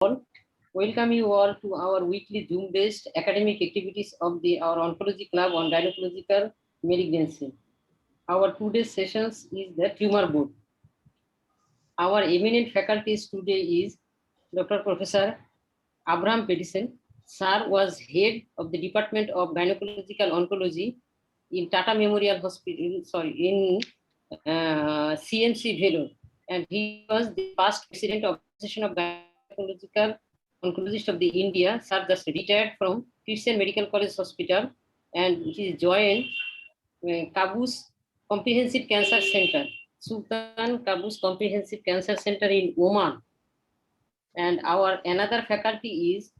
all. Welcome you all to our weekly Zoom-based academic activities of our Oncology Club on Gynecological Malignancy. Our today's sessions is the tumor board. Our eminent faculties today is Dr. Professor Abraham Peterson. Sir was head of the Department of Gynecological Oncology in Tata Memorial Hospital, in CMC Vellore, and he was the past president of Association of Gynecological Oncologists of the India. Sir just retired from Christian Medical College Hospital, and he joined Qaboos Comprehensive Cancer Center, Sultan Qaboos Comprehensive Cancer Center in Oman. And our another faculty is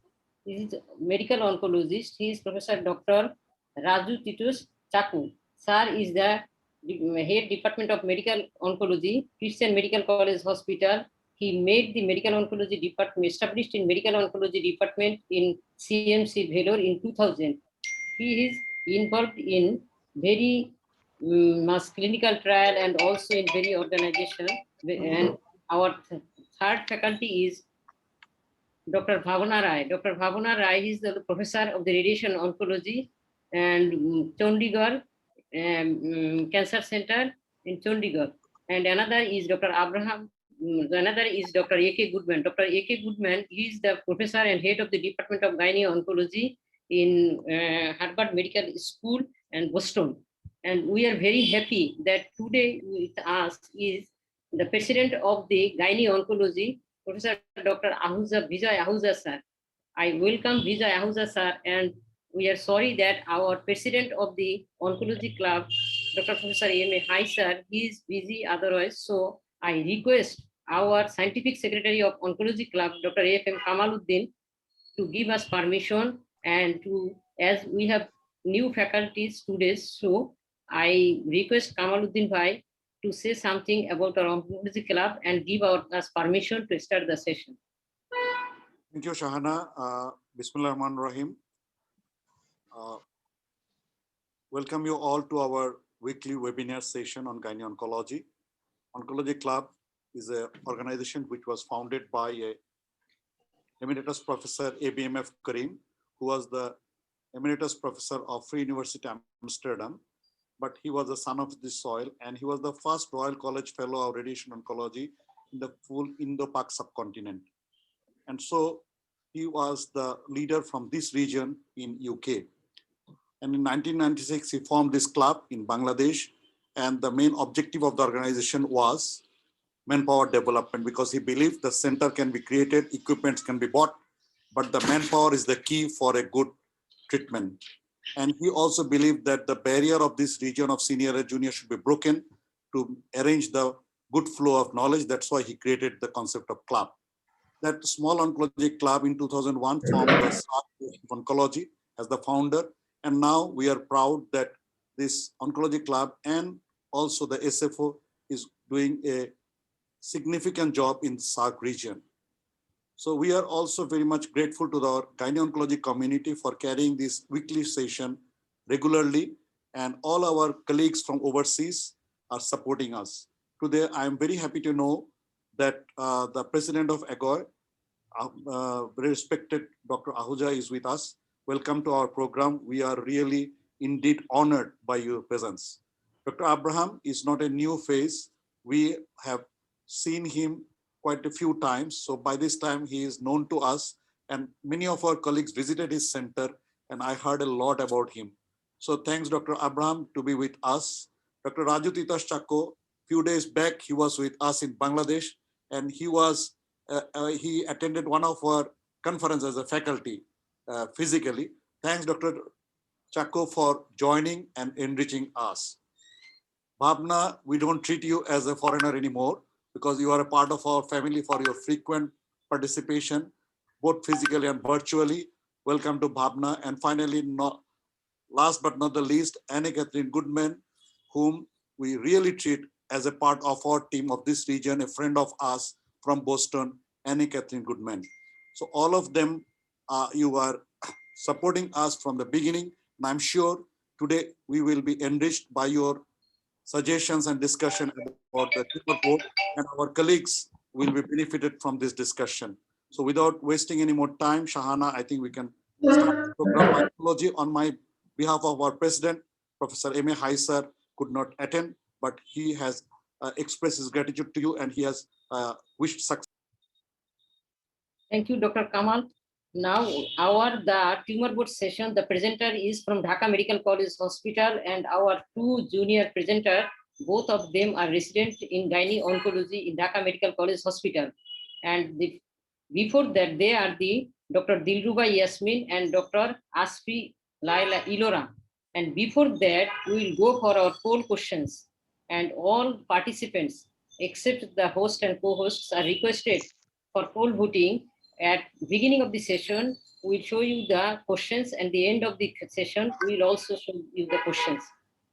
medical oncologist. He is Professor Dr. Raju Titus Chaku. Sir is the head department of medical oncology, Christian Medical College Hospital. He made the medical oncology department, established in medical oncology department in CMC Vellore in 2000. He is involved in very much clinical trial and also in very organization. And our third faculty is Dr. Bhavana Rai. Dr. Bhavana Rai is the professor of the radiation oncology and Chandigarh Cancer Center in Chandigarh. And another is Dr. Another is Dr. A.K. Goodman. Dr. A.K. Goodman is the professor and head of the Department of Gynae Oncology in Harvard Medical School and Boston. And we are very happy that today with us is the president of the Gynae Oncology, Professor Dr. Vijay Ahuja sir. I welcome Vijay Ahuja sir, and we are sorry that our president of the Oncology Club, Dr. Professor A.M.A. Hai sir, he is busy otherwise. So I request our scientific secretary of Oncology Club, Dr. A.F.M. Kamaluddin, to give us permission and to, as we have new faculties today, so I request Kamaluddin Bhai to say something about our Oncology Club and give us permission to start the session. Thank you, Shahana. Bismillah Rahman Rahim. Welcome you all to our weekly webinar session on gynae oncology. Oncology Club is an organization which was founded by Emeritus Professor ABMF Karim, who was the Emeritus Professor of Free University Amsterdam, but he was the son of the soil, and he was the first Royal College Fellow of Radiation Oncology in the full Indo-Pak subcontinent. And so he was the leader from this region in UK. And in 1996, he formed this club in Bangladesh, and the main objective of the organization was manpower development, because he believed the center can be created, equipments can be bought, but the manpower is the key for a good treatment. And he also believed that the barrier of this region of senior and junior should be broken to arrange the good flow of knowledge. That's why he created the concept of club. That small oncology club in 2001 formed the SARC Oncology as the founder. And now we are proud that this oncology club and also the SFO is doing a significant job in SARC region. So we are also very much grateful to the gynae oncology community for carrying this weekly session regularly, and all our colleagues from overseas are supporting us. Today, I am very happy to know that the president of AGOI, very respected Dr. Ahuja, is with us. Welcome to our program. We are really indeed honored by your presence. Dr. Abraham is not a new face. We have seen him quite a few times. So by this time, he is known to us, and many of our colleagues visited his center, and I heard a lot about him. So thanks, Dr. Abraham, to be with us. Dr. Raju Titas Chakko, few days back, he was with us in Bangladesh, and he attended one of our conferences as a faculty physically. Thanks, Dr. Chakko, for joining and enriching us. Bhavna, we don't treat you as a foreigner anymore, because you are a part of our family for your frequent participation, both physically and virtually. Welcome to Bhavna. And finally, last but not the least, Anne Catherine Goodman, whom we really treat as a part of our team of this region, a friend of us from Boston, Anne Catherine Goodman. So all of them, you are supporting us from the beginning. And I'm sure today we will be enriched by your suggestions and discussion about the tumor board, and our colleagues will be benefited from this discussion. So without wasting any more time, Shahana, I think we can start the program. My apology on my behalf of our president, Professor M.A. Haisar, could not attend, but he has expressed his gratitude to you and he has wished success. Thank you, Dr. Kamal. Now, the tumor board session, the presenter is from Dhaka Medical College Hospital, and our two junior presenter, both of them are resident in gynae oncology in Dhaka Medical College Hospital. And before that, they are the Dr. Dilruba Yasmin and Dr. Asfi Laila Ilora. And before that, we will go for our poll questions. And all participants, except the host and co-hosts, are requested for poll voting. At beginning of the session, we'll show you the questions, and the end of the session, we'll also show you the questions.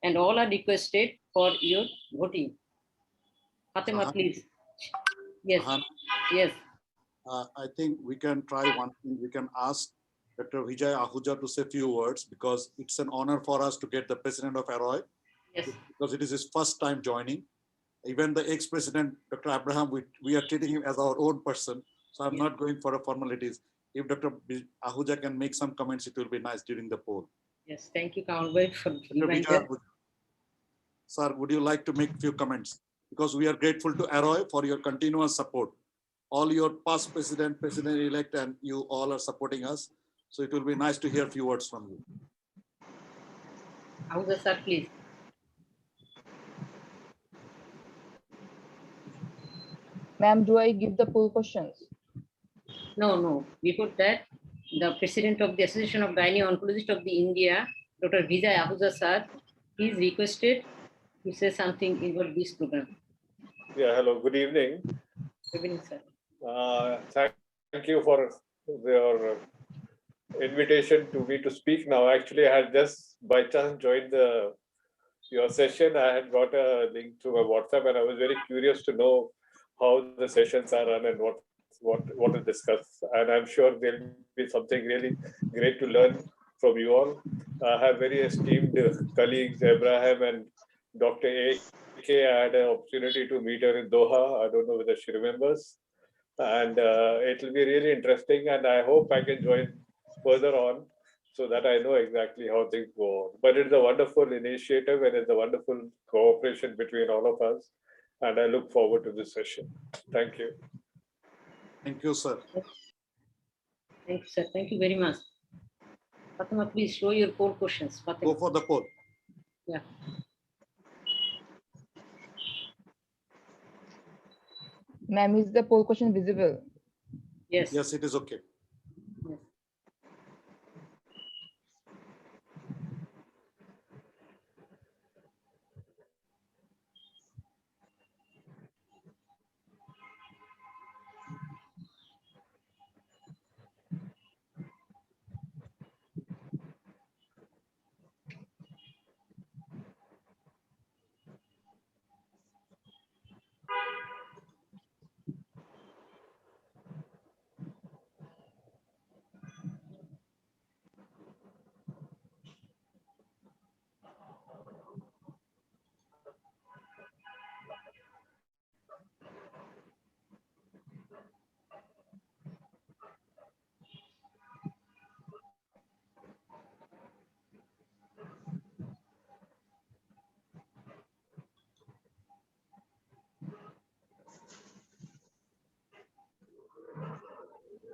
And all are requested for your voting. Fatima, please. Yes. Yes. I think we can try one thing. We can ask Dr. Vijay Ahuja to say a few words because it's an honor for us to get the president of Arroy. Yes. Because it is his first time joining. Even the ex-president, Dr. Abraham, we are treating him as our own person. So I'm not going for the formalities. If Dr. Ahuja can make some comments, it will be nice during the poll. Yes, thank you, Kamalbhai, for Vijay, sir, would you like to make a few comments? Because we are grateful to Arroy for your continuous support. All your past president-elect, and you all are supporting us. So it will be nice to hear a few words from you. Ahuja, sir, please. Ma'am, do I give the poll questions? No. Before that, the president of the Association of Gynae Oncologists of the India, Dr. Vijay Ahuja, sir, is requested to say something about this program. Yeah, hello, good evening. Good evening, sir. Thank you for your invitation to me to speak now. Actually, I had just by chance joined your session. I had got a link to my WhatsApp and I was very curious to know how the sessions are run and what is discussed. And I'm sure there'll be something really great to learn from you all. I have very esteemed colleagues, Abraham and Dr. A.K. I had an opportunity to meet her in Doha. I don't know whether she remembers. And it will be really interesting. And I hope I can join further on so that I know exactly how things go on. But it's a wonderful initiative and it's a wonderful cooperation between all of us. And I look forward to this session. Thank you. Thank you, sir. Thank you, sir. Thank you very much. Fatima, please show your poll questions. Fatima. Go for the poll. Yeah. Ma'am, is the poll question visible? Yes. Yes, it is okay. Yes.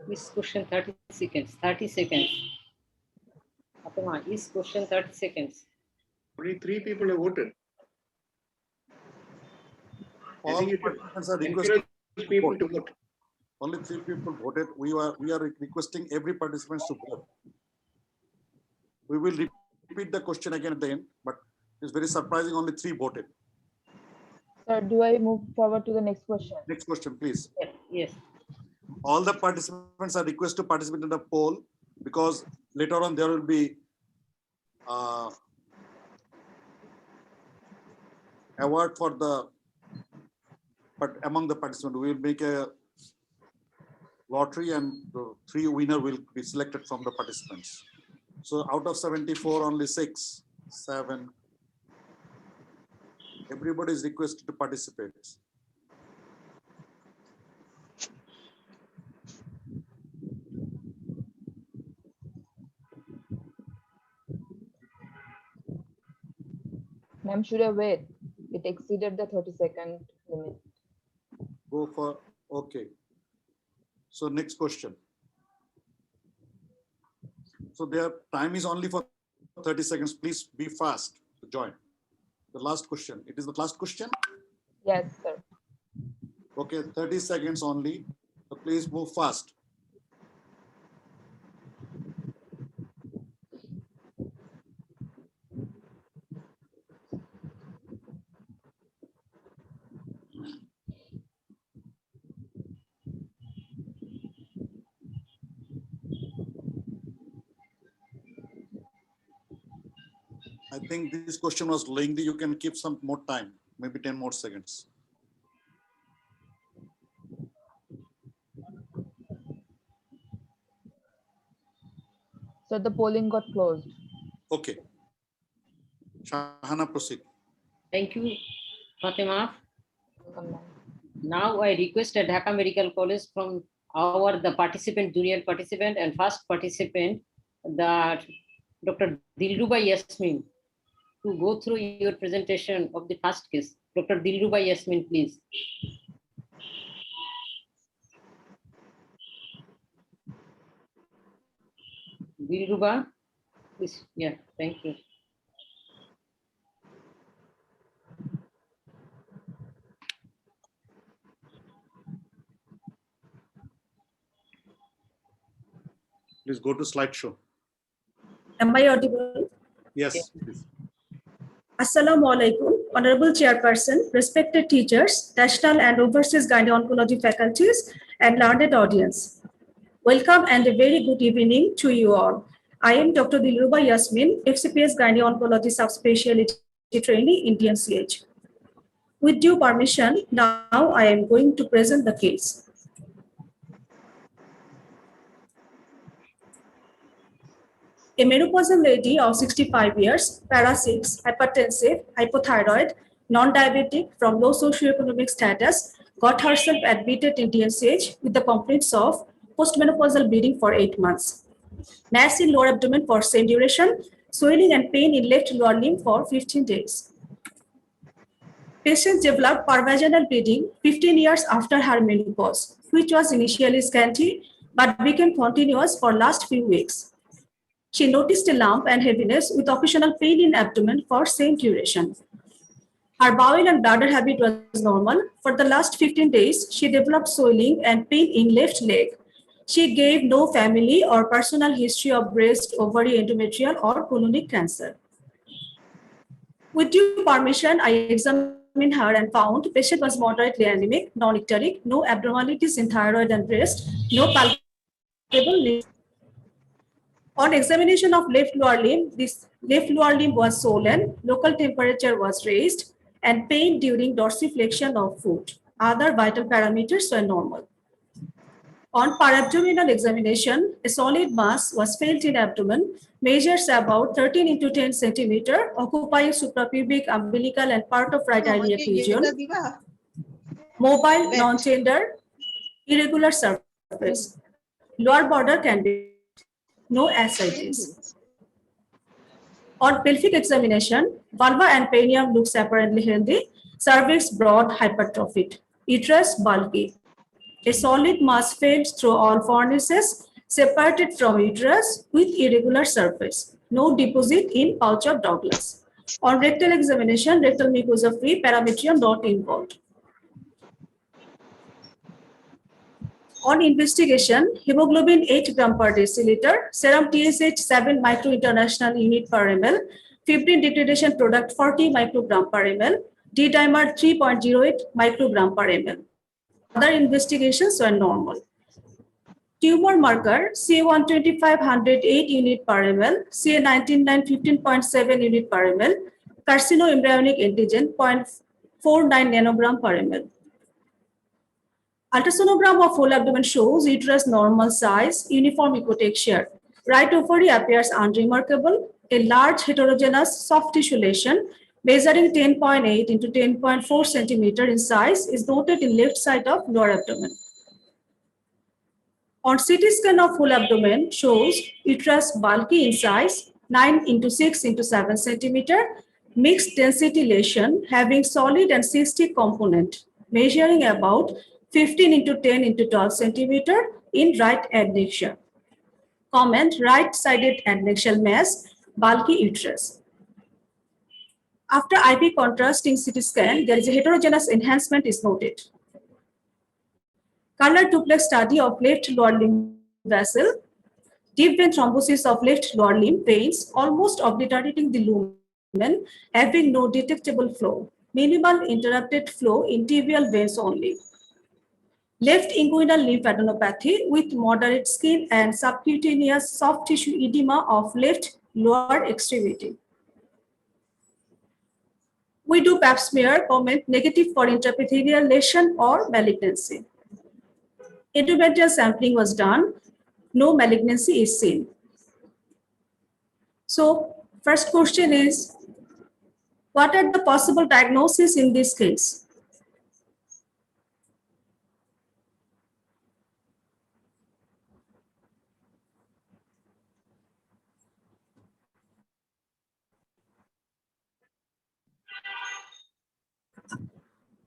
This question 30 seconds. 30 seconds. Fatima, is question 30 seconds. Only 3 people have voted. All participants are requesting People to vote. Only 3 people voted. We are requesting every participant to vote. We will repeat the question again at the end, but it's very surprising. Only 3 voted. Sir, do I move forward to the next question? Next question, please. Yes. All the participants are requested to participate in the poll because later on there will be award for but among the participants. We will make a lottery and the 3 winner will be selected from the participants. So out of 74, only 6, 7. Everybody is requested to participate. Ma'am, should I wait? It exceeded the 30-second limit. Go for, okay. So next question. So their time is only for 30 seconds. Please be fast to join. The last question. It is the last question. Yes, sir. Okay, 30 seconds only. So please move fast. I think this question was lengthy. You can keep some more time, maybe 10 more seconds. So the polling got closed. Okay. Shahana, proceed. Thank you, Fatima. Welcome, ma'am. Now I request at Dhaka Medical College from the participant, junior participant and first participant, that Dr. Dilruba Yasmin, to go through your presentation of the first case. Dr. Dilruba Yasmin, please. Dilruba, please. Yeah, thank you. Please go to slideshow. Am I audible? Yes, please. Assalamu alaikum, Honorable Chairperson, respected teachers, national and overseas gynecology faculties, and learned audience. Welcome and a very good evening to you all. I am Dr. Dilruba Yasmin, FCPS Gynecology Subspecialty Trainee, Indian CH. With due permission, now I am going to present the case. A menopausal lady of 65 years, para-6, hypertensive, hypothyroid, non-diabetic from low socioeconomic status, got herself admitted in DNCH with the complaints of postmenopausal bleeding for 8 months, mass in lower abdomen for same duration, swelling and pain in left lower limb for 15 days. Patient developed paravaginal bleeding 15 years after her menopause, which was initially scanty but became continuous for last few weeks. She noticed a lump and heaviness with occasional pain in abdomen for same duration. Her bowel and bladder habit was normal. For the last 15 days, she developed swelling and pain in left leg. She gave no family or personal history of breast, ovary, endometrial, or colonic cancer. With due permission, I examined her and found the patient was moderately anemic, non-icteric, no abnormalities in thyroid and breast, no palpable limb. On examination of left lower limb, this left lower limb was swollen, local temperature was raised, and pain during dorsiflexion of foot. Other vital parameters were normal. On parabdominal examination, a solid mass was felt in abdomen, measures about 13 into 10 centimeter, occupying suprapubic, umbilical, and part of right iliac region. Mobile, non-tender, irregular surface. Lower border can be no ascites. On pelvic examination, vulva and perineum looks apparently healthy, cervix broad, hypertrophied, uterus bulky. A solid mass felt through all fornices, separated from uterus with irregular surface. No deposit in pouch of Douglas. On rectal examination, rectal mucosa free, parametrium not involved. On investigation, hemoglobin 8 gram per deciliter, serum TSH 7 micro international unit per ml, fibrin degradation product 40 microgram per ml, D-dimer 3.08 microgram per ml. Other investigations were normal. Tumor marker CA125 108 unit per ml, CA19 15.7 unit per ml, carcinoembryonic antigen 0.49 nanogram per ml. Ultrasonogram of whole abdomen shows uterus normal size, uniform ecotexture. Right ovary appears unremarkable. A large heterogeneous soft tissue lesion measuring 10.8 into 10.4 centimeter in size is noted in left side of lower abdomen. On CT scan of whole abdomen shows uterus bulky in size, 9 into 6 into 7 centimeter, mixed density lesion having solid and cystic component, measuring about 15 into 10 into 12 centimeter in right adnexia. Comment, right-sided adnexal mass, bulky uterus. After IP contrasting CT scan, there is a heterogeneous enhancement is noted. Color duplex study of left lower limb vessel, deep vein thrombosis of left lower limb veins, almost obliterating the lumen, having no detectable flow. Minimal interrupted flow in tibial veins only. Left inguinal lymphadenopathy with moderate skin and subcutaneous soft tissue edema of left lower extremity. We do pap smear, comment negative for intraepithelial lesion or malignancy. Endometrial sampling was done, no malignancy is seen. So, first question is, what are the possible diagnoses in this case?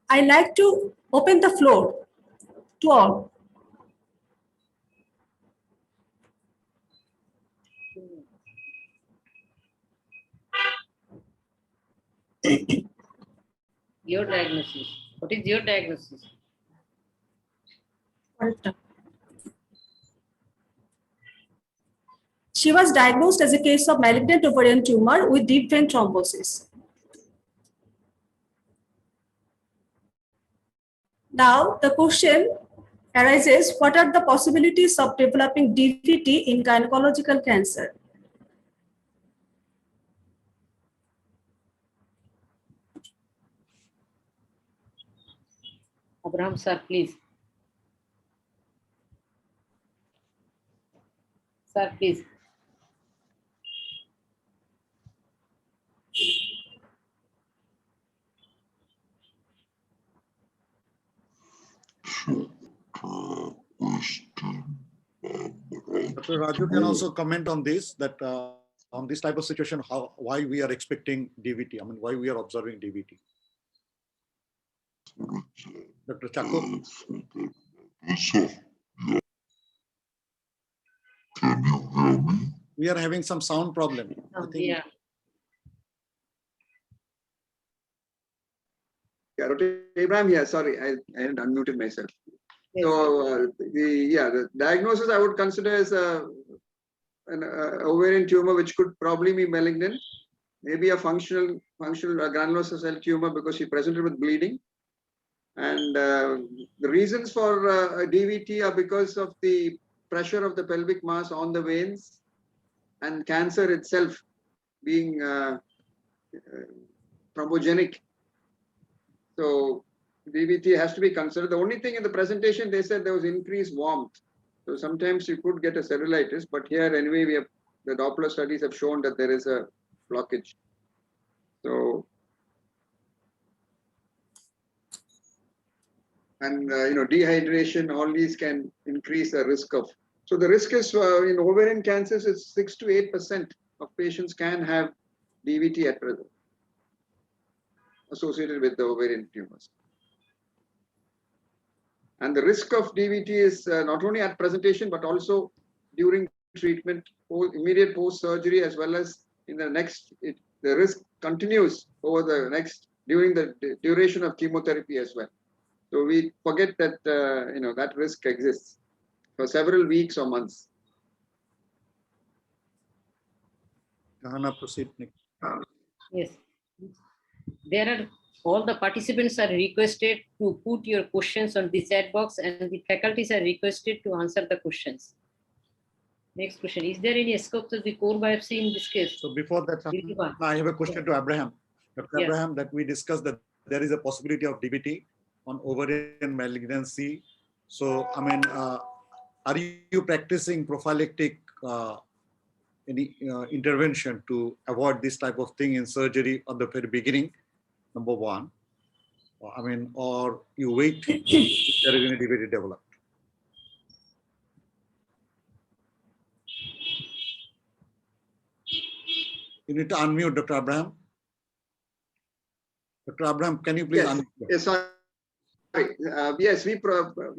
I like to open the floor to all. Your diagnosis. What is your diagnosis? She was diagnosed as a case of malignant ovarian tumor with deep vein thrombosis. Now, the question arises, what are the possibilities of developing DVT in gynecological cancer? Abraham sir, please. Sir, please. Dr. Raju can also comment on this, that on this type of situation, why we are expecting DVT, I mean, why we are observing DVT. Dr. Chakko. Can you hear me? We are having some sound problem. I think Yeah. Yeah, Dr. Abraham here. Sorry, I hadn't unmuted myself. Yes. So the diagnosis I would consider as an ovarian tumor, which could probably be malignant, maybe a functional granulosa cell tumor because she presented with bleeding. And the reasons for DVT are because of the pressure of the pelvic mass on the veins and cancer itself being thrombogenic. So DVT has to be considered. The only thing in the presentation, they said there was increased warmth. So sometimes you could get a cellulitis, but here anyway, we have the Doppler studies have shown that there is a blockage. So, and dehydration, all these can increase the risk of. So the risk is in ovarian cancers, it's 6 to 8% of patients can have DVT at present associated with the ovarian tumors. And the risk of DVT is not only at presentation, but also during treatment, immediate post-surgery, as well as in the next, the risk continues over the next, during the duration of chemotherapy as well. So we forget that, that risk exists for several weeks or months. Johanna, proceed. Yes. There are all the participants are requested to put your questions on the chat box, and the faculties are requested to answer the questions. Next question: is there any scope to the core biopsy in this case? So before that, I have a question to Abraham. Dr. Yes. Abraham, that we discussed that there is a possibility of DVT on ovarian malignancy. So, I mean, are you practicing prophylactic any intervention to avoid this type of thing in surgery at the very beginning? Number one, I mean, or you wait if there is any DVT developed. You need to unmute, Dr. Abraham. Dr. Abraham, can you please? Yes, yes, sorry. Yes, we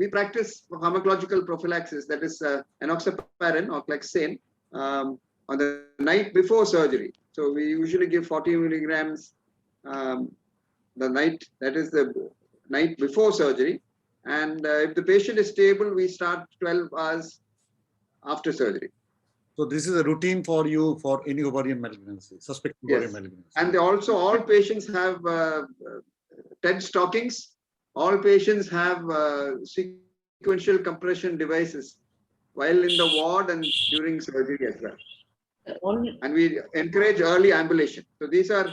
practice pharmacological prophylaxis, that is enoxaparin or clexane, on the night before surgery. So we usually give 40 milligrams the night, that is the night before surgery. And if the patient is stable, we start 12 hours after surgery. So this is a routine for you for any ovarian malignancy, suspected ovarian Yes. malignancy. And also all patients have TED stockings. All patients have sequential compression devices while in the ward and during surgery as well. Only, And we encourage early ambulation. So these are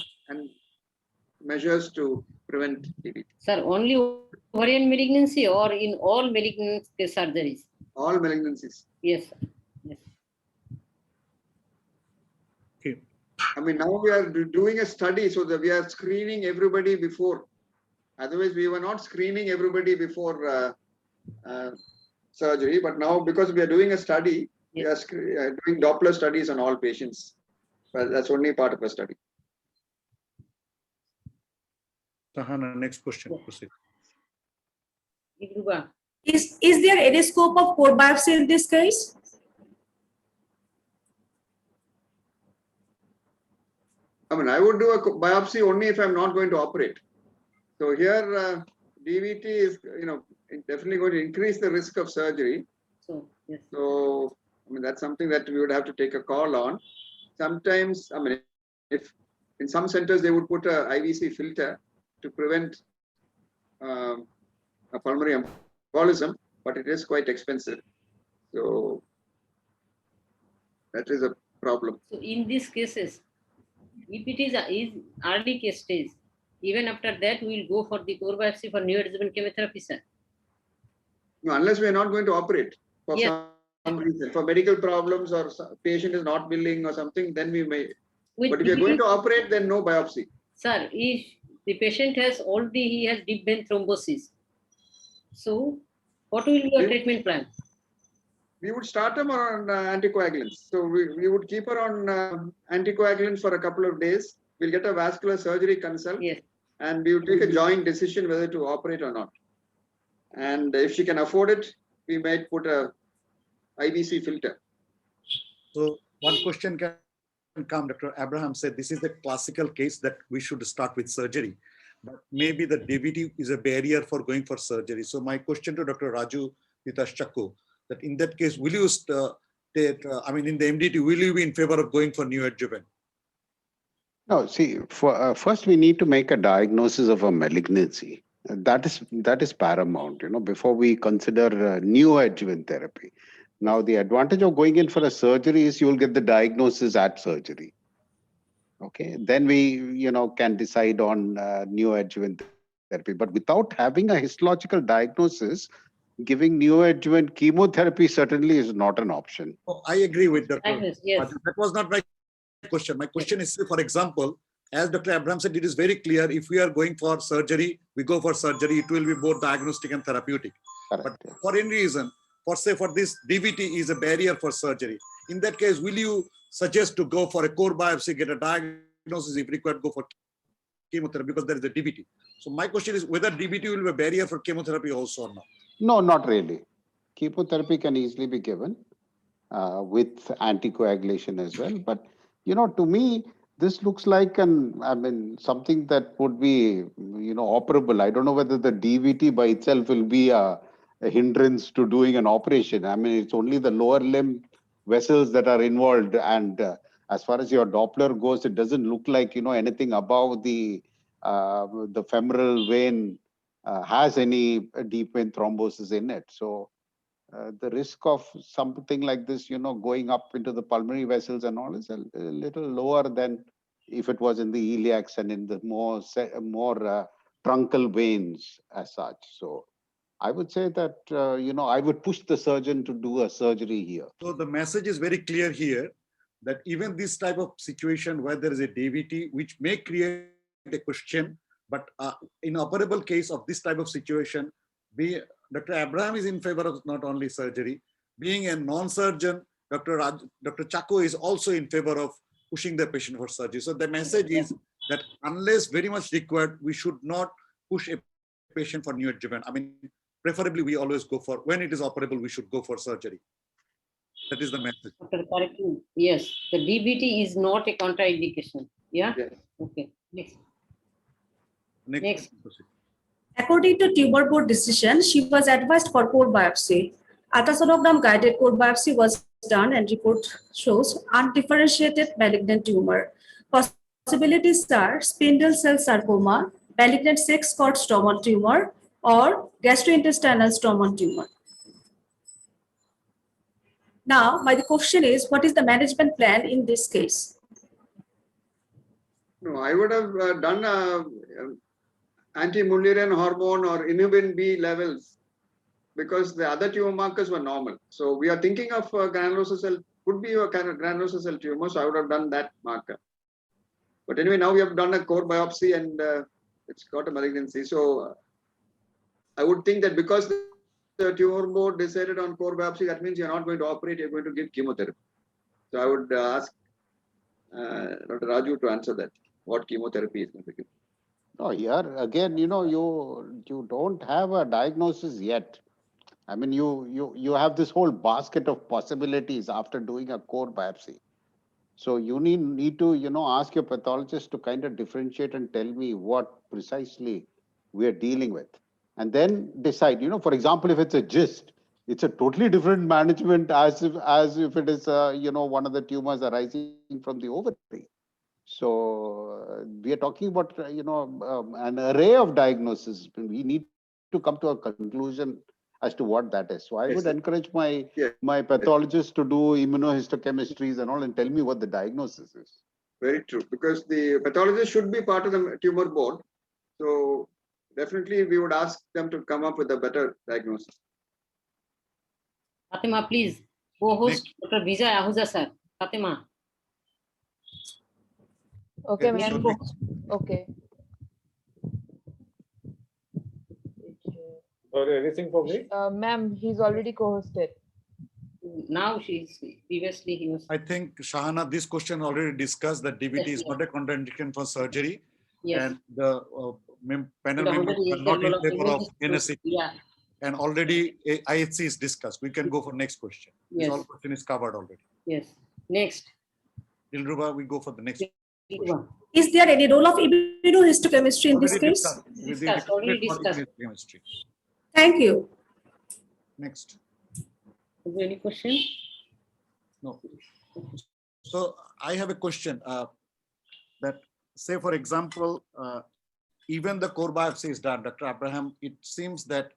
measures to prevent DVT. sir, only ovarian malignancy or in all malignant surgeries? All malignancies. Yes, sir. Yes. Okay. I mean, now we are doing a study so that we are screening everybody before. Otherwise, we were not screening everybody before surgery. But now, because we are doing a study, we are doing Doppler studies on all patients. But that's only part of a study. Sahana, next question. Proceed. Igruba. Is there any scope of core biopsy in this case? I mean, I would do a biopsy only if I'm not going to operate. So here, DVT is, definitely going to increase the risk of surgery. So, yes. So, I mean, that's something that we would have to take a call on. Sometimes, I mean, if in some centers they would put a IVC filter to prevent a pulmonary embolism, but it is quite expensive. So that is a problem. So in these cases, if it is early case stage, even after that, we will go for the core biopsy for neoadjuvant chemotherapy, sir. No, unless we are not going to operate for Yes. some reason, for medical problems or patient is not willing or something, then we may. With But if we are going to operate, then no biopsy. Sir, if the patient has already, he has deep vein thrombosis. So what will be your treatment plan? We would start them on anticoagulants. So we would keep her on anticoagulants for a couple of days. We'll get a vascular surgery consult. Yes. And we will take a joint decision whether to operate or not. And if she can afford it, we might put a IVC filter. So one question can come. Dr. Abraham said this is the classical case that we should start with surgery, but maybe the DVT is a barrier for going for surgery. So my question to Dr. Raju Chakku, that in that case, will you in the MDT, will you be in favor of going for neoadjuvant? No, see, first we need to make a diagnosis of a malignancy. That is paramount, before we consider neoadjuvant therapy. Now, the advantage of going in for a surgery is you will get the diagnosis at surgery. Okay, then we, can decide on neoadjuvant therapy. But without having a histological diagnosis, giving neoadjuvant chemotherapy certainly is not an option. Oh, I agree with Dr. Yes. That was not my question. My question is, for example, as Dr. Abraham said, it is very clear. If we are going for surgery, we go for surgery. It will be both diagnostic and therapeutic. Correct. But for any reason, for this DVT is a barrier for surgery. In that case, will you suggest to go for a core biopsy, get a diagnosis, if required, go for chemotherapy because there is a DVT? So my question is whether DVT will be a barrier for chemotherapy also or not? No, not really. Chemotherapy can easily be given with anticoagulation as well. But, to me, this looks like something that would be, operable. I don't know whether the DVT by itself will be a hindrance to doing an operation. I mean, it's only the lower limb vessels that are involved. And as far as your Doppler goes, it doesn't look like, anything above the femoral vein has any deep vein thrombosis in it. So the risk of something like this, going up into the pulmonary vessels and all is a little lower than if it was in the iliacs and in the more truncal veins as such. So I would say that, I would push the surgeon to do a surgery here. So the message is very clear here that even this type of situation where there is a DVT, which may create a question, but in operable case of this type of situation, Dr. Abraham is in favor of not only surgery. Being a non-surgeon, Dr. Chakku is also in favor of pushing the patient for surgery. So the message is that unless very much required, we should not push a patient for neoadjuvant. I mean, preferably we always go for, when it is operable, we should go for surgery. That is the message. After correcting, yes, the DVT is not a contraindication. Yeah. Yes. Okay. Next. Next. According to tumor board decision, she was advised for core biopsy. Ultrasonogram guided core biopsy was done and report shows undifferentiated malignant tumor. Possibilities are spindle cell sarcoma, malignant sex cord stromal tumor, or gastrointestinal stromal tumor. Now, my question is, what is the management plan in this case? No, I would have done anti-Mullerian hormone or inhibin B levels because the other tumor markers were normal. So we are thinking of granulosa cell, could be a kind of granulosa cell tumor. So I would have done that marker. But anyway, now we have done a core biopsy and it's got a malignancy. So I would think that because the tumor board decided on core biopsy, that means you're not going to operate, you're going to give chemotherapy. So I would ask Dr. Raju to answer that. What chemotherapy is going to give? No, here again, you know, you don't have a diagnosis yet. I mean, you have this whole basket of possibilities after doing a core biopsy. So you need to, you know, ask your pathologist to kind of differentiate and tell me what precisely we are dealing with. And then decide, you know, for example, if it's a GIST, it's a totally different management as if it is, you know, one of the tumors arising from the ovary. So we are talking about, you know, an array of diagnoses. We need to come to a conclusion as to what that is. So I would encourage my pathologist to do immunohistochemistries and all and tell me what the diagnosis is. Very true, because the pathologist should be part of the tumor board. So definitely we would ask them to come up with a better diagnosis. Fatima, please. Co-host Dr. Vijay Ahuja, sir. Fatima. Okay, Yes, ma'am. sure. Okay. Or anything for me? Ma'am, he's already co-hosted. Now she's previously he was. I think, Shahana, this question already discussed that DVT Yes, is yes. not a contraindication for surgery. Yes. And the panel The members already are not in developing favor of this- NSC. Yeah. And already IHC is discussed. We can go for next question. This Yes. all question is covered already. Yes. Next. Dilruba, we go for the next. Is there any role of immunohistochemistry in this Already case? discussed. We Discussed, already recommended for discussed. chemistry. Thank you. Next. Is there any question? No. So I have a question that, say, for example, even the core biopsy is done, Dr. Abraham, it seems that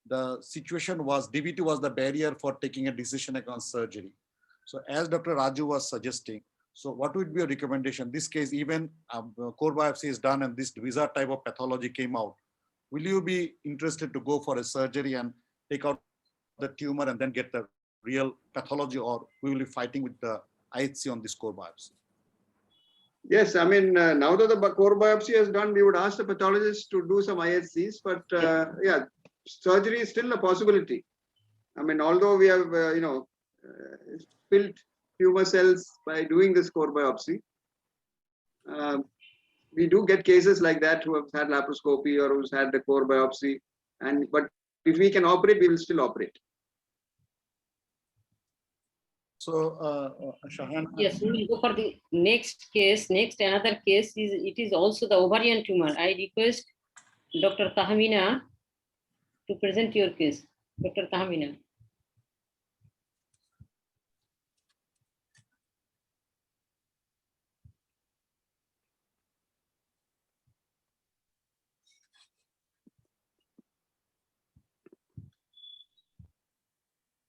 the situation was DVT was the barrier for taking a decision against surgery. So as Dr. Raju was suggesting, so what would be your recommendation? This case, even core biopsy is done and this wizard type of pathology came out. Will you be interested to go for a surgery and take out the tumor and then get the real pathology, or we will be fighting with the IHC on this core biopsy? Yes, I mean, now that the core biopsy is done, we would ask the pathologist to do some IHCs, but yeah, surgery is still a possibility. I mean, although we have, spilled tumor cells by doing this core biopsy, we do get cases like that who have had laparoscopy or who's had the core biopsy, but if we can operate, we will still operate. So, Shahana. Yes, we will go for the next case. Next, another case is it is also the ovarian tumor. I request Dr. Tahmina to present your case. Dr. Tahmina.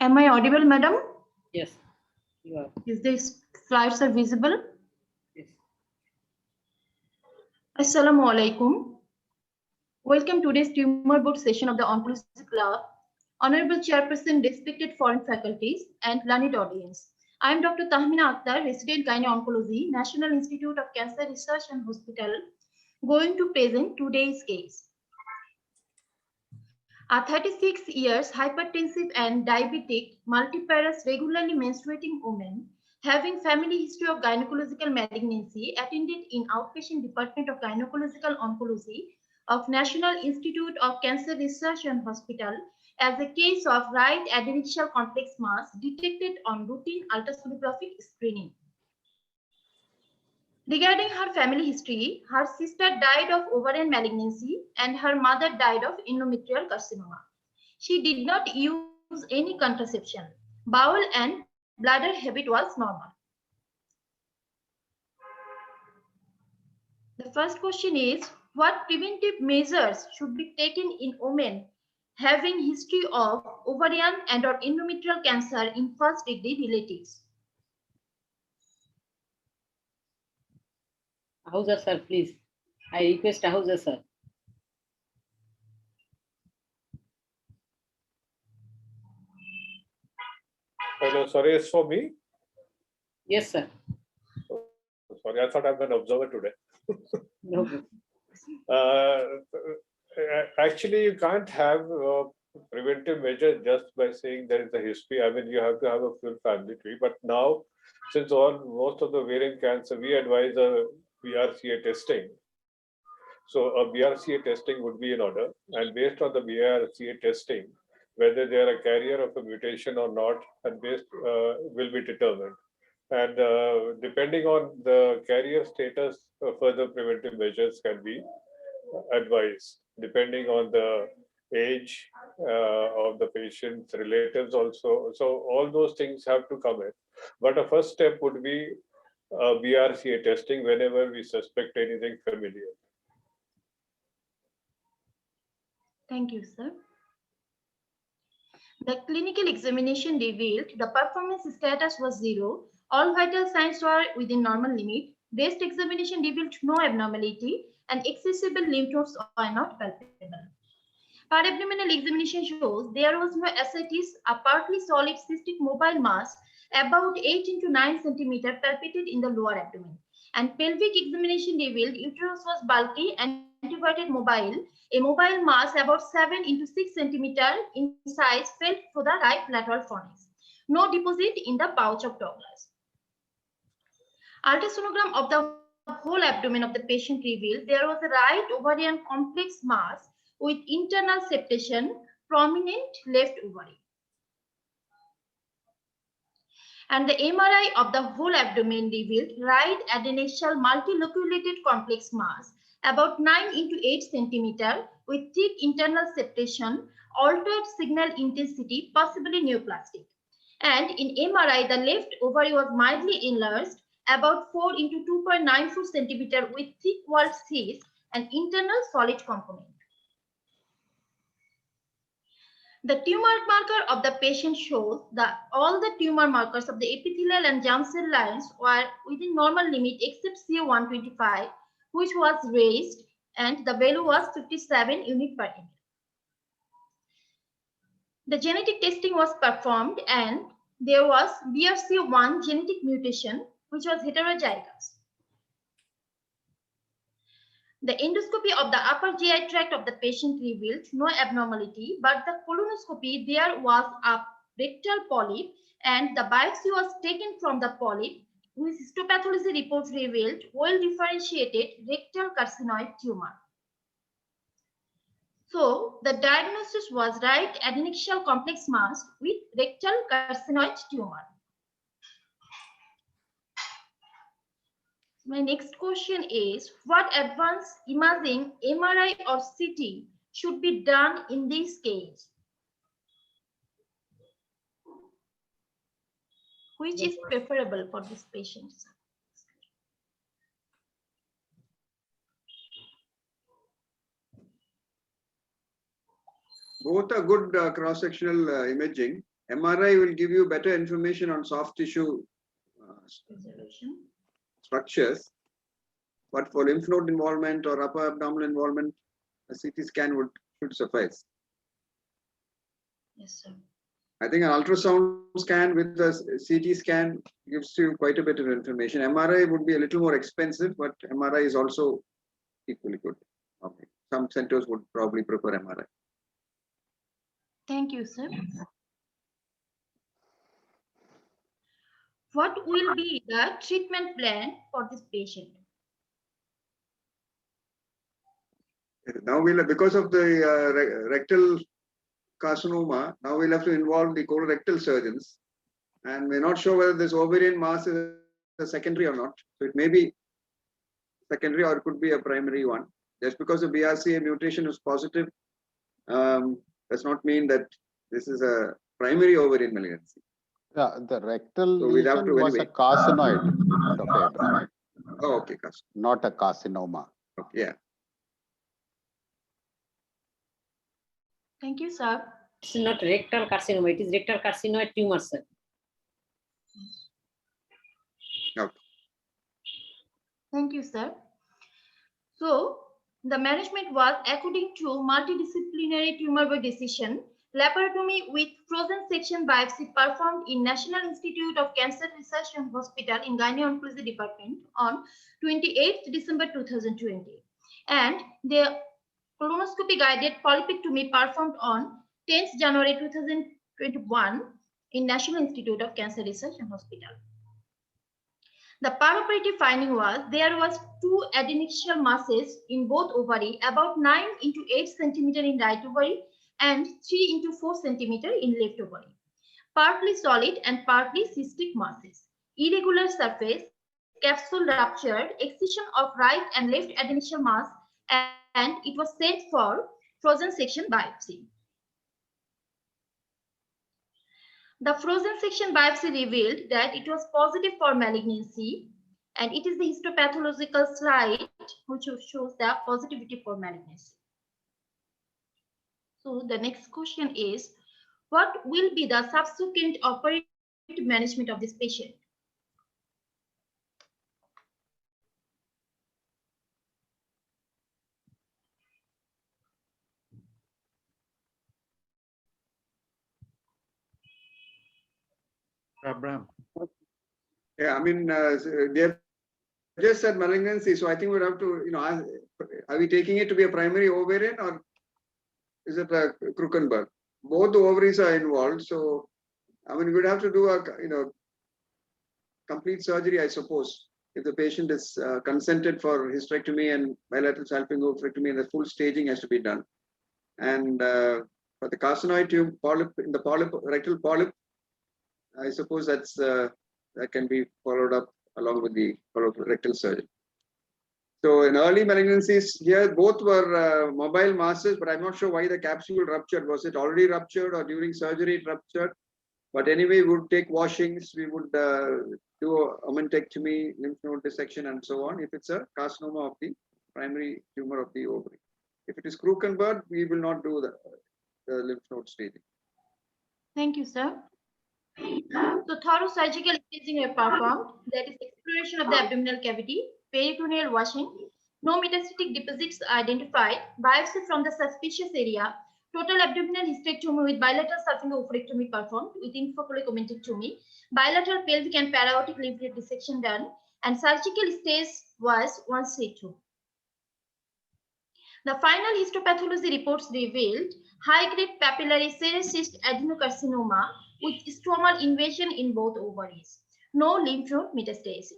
Am I audible, madam? Yes, you are. Is these slides are visible? Yes. Assalamu alaikum. Welcome to today's tumor board session of the Oncology Club. Honorable Chairperson, respected foreign faculties, and learned audience. I am Dr. Tahmina Akhtar, resident gynae-oncology, National Institute of Cancer Research and Hospital, going to present today's case. A 36 years hypertensive and diabetic multiparous regularly menstruating woman having family history of gynecological malignancy, attended in outpatient department of gynecological oncology of National Institute of Cancer Research and Hospital as a case of right adnexal complex mass detected on routine ultrasonographic screening. Regarding her family history, her sister died of ovarian malignancy and her mother died of endometrial carcinoma. She did not use any contraception. Bowel and bladder habit was normal. The first question is, what preventive measures should be taken in women having history of ovarian and or endometrial cancer in first degree relatives? Ahooza sir, please. I request Ahooza sir. Hello, sorry, it's for me. Yes, sir. Sorry, I thought I'm an observer today. No problem. Actually, you can't have preventive measures just by saying there is a history. I mean, you have to have a full family tree. But now, since most of the ovarian cancer, we advise a BRCA testing. So a BRCA testing would be in order, and based on the BRCA testing, whether they are a carrier of a mutation or not, and based will be determined. And depending on the carrier status, further preventive measures can be advised, depending on the age of the patient's relatives also. So all those things have to come in. But a first step would be BRCA testing whenever we suspect anything familial. Thank you, sir. The clinical examination revealed the performance status was 0. All vital signs were within normal limit. Breast examination revealed no abnormality and accessible lymph nodes are not palpable. Parabdominal examination shows there was no ascites, a partly solid cystic mobile mass about 8 into 9 centimeter palpated in the lower abdomen. And pelvic examination revealed uterus was bulky and antegrated mobile. A mobile mass about 7 into 6 centimeter in size fell through the right lateral fornix. No deposit in the pouch of Douglas. Ultrasonogram of the whole abdomen of the patient revealed there was a right ovarian complex mass with internal septation, prominent left ovary. And the MRI of the whole abdomen revealed right adnexal multiloculated complex mass about 9 into 8 centimeter with thick internal septation, altered signal intensity, possibly neoplastic. And in MRI, the left ovary was mildly enlarged, about 4 into 2.94 centimeter with thick walled cyst and internal solid component. The tumor marker of the patient shows that all the tumor markers of the epithelial and germ cell lines were within normal limit except CA125, which was raised, and the value was 57 unit per ml. The genetic testing was performed and there was BRCA1 genetic mutation, which was heterozygous. The endoscopy of the upper GI tract of the patient revealed no abnormality, but the colonoscopy, there was a rectal polyp and the biopsy was taken from the polyp, which histopathology report revealed well differentiated rectal carcinoid tumor. So the diagnosis was right adnexal complex mass with rectal carcinoid tumor. My next question is, what advanced imaging, MRI or CT, should be done in this case? Which is preferable for these patients? Both are good cross-sectional imaging. MRI will give you better information on soft tissue structures, but for lymph node involvement or upper abdominal involvement, a CT scan should suffice. Yes, sir. I think an ultrasound scan with a CT scan gives you quite a bit of information. MRI would be a little more expensive, but MRI is also equally good. Okay. Some centers would probably prefer MRI. Thank you, sir. What will be the treatment plan for this patient? Now we'll, because of the rectal carcinoma, now we'll have to involve the colorectal surgeons. And we're not sure whether this ovarian mass is a secondary or not. So it may be secondary or it could be a primary one. Just because the BRCA mutation is positive does not mean that this is a primary ovarian malignancy. Yeah, the rectal So we'll have lesion to was a anyway. carcinoid, Dr. Abraham, Oh, okay, carcinoma. not a carcinoma. Okay, yeah. Thank you, sir. It's not rectal carcinoma, it is rectal carcinoid tumor, sir. Thank you, sir. So, the management was according to multidisciplinary tumor board decision, laparotomy with frozen section biopsy performed in National Institute of Cancer Research and Hospital in Gynecology Department on 28th December 2020. And the colonoscopy guided polypectomy performed on 10th January 2021 in National Institute of Cancer Research and Hospital. The perioperative finding was there was 2 adnexal masses in both ovary, about 9 into 8 centimeter in right ovary and 3 into 4 centimeter in left ovary. Partly solid and partly cystic masses. Irregular surface, capsule ruptured, excision of right and left adnexal mass, and it was sent for frozen section biopsy. The frozen section biopsy revealed that it was positive for malignancy, and it is the histopathological slide which shows the positivity for malignancy. So the next question is, what will be the subsequent operative management of this patient? Abraham. Yeah, I mean, they have just said malignancy, so I think we'd have to, ask, are we taking it to be a primary ovarian or is it a Krukenberg? Both the ovaries are involved, so I mean, we'd have to do a, complete surgery, I suppose, if the patient is consented for hysterectomy and bilateral salpingo-oophorectomy, and the full staging has to be done. And for the carcinoid tumor polyp in the rectal polyp, I suppose that's that can be followed up along with the rectal surgery. So in early malignancies, here both were mobile masses, but I'm not sure why the capsule ruptured. Was it already ruptured or during surgery it ruptured? But anyway, we would take washings, we would do a omentectomy, lymph node dissection, and so on, if it's a carcinoma of the primary tumor of the ovary. If it is Krukenberg, we will not do the lymph node staging. Thank you, sir. So thorough surgical staging were performed, that is exploration of the abdominal cavity, peritoneal washing, no metastatic deposits identified, biopsy from the suspicious area, total abdominal hysterectomy with bilateral salpingo-oophorectomy performed with infocollic omentectomy, bilateral pelvic and para-aortic lymph node dissection done, and surgical stage was 1C2. The final histopathology reports revealed high-grade papillary serous cyst adenocarcinoma with stromal invasion in both ovaries. No lymph node metastasis.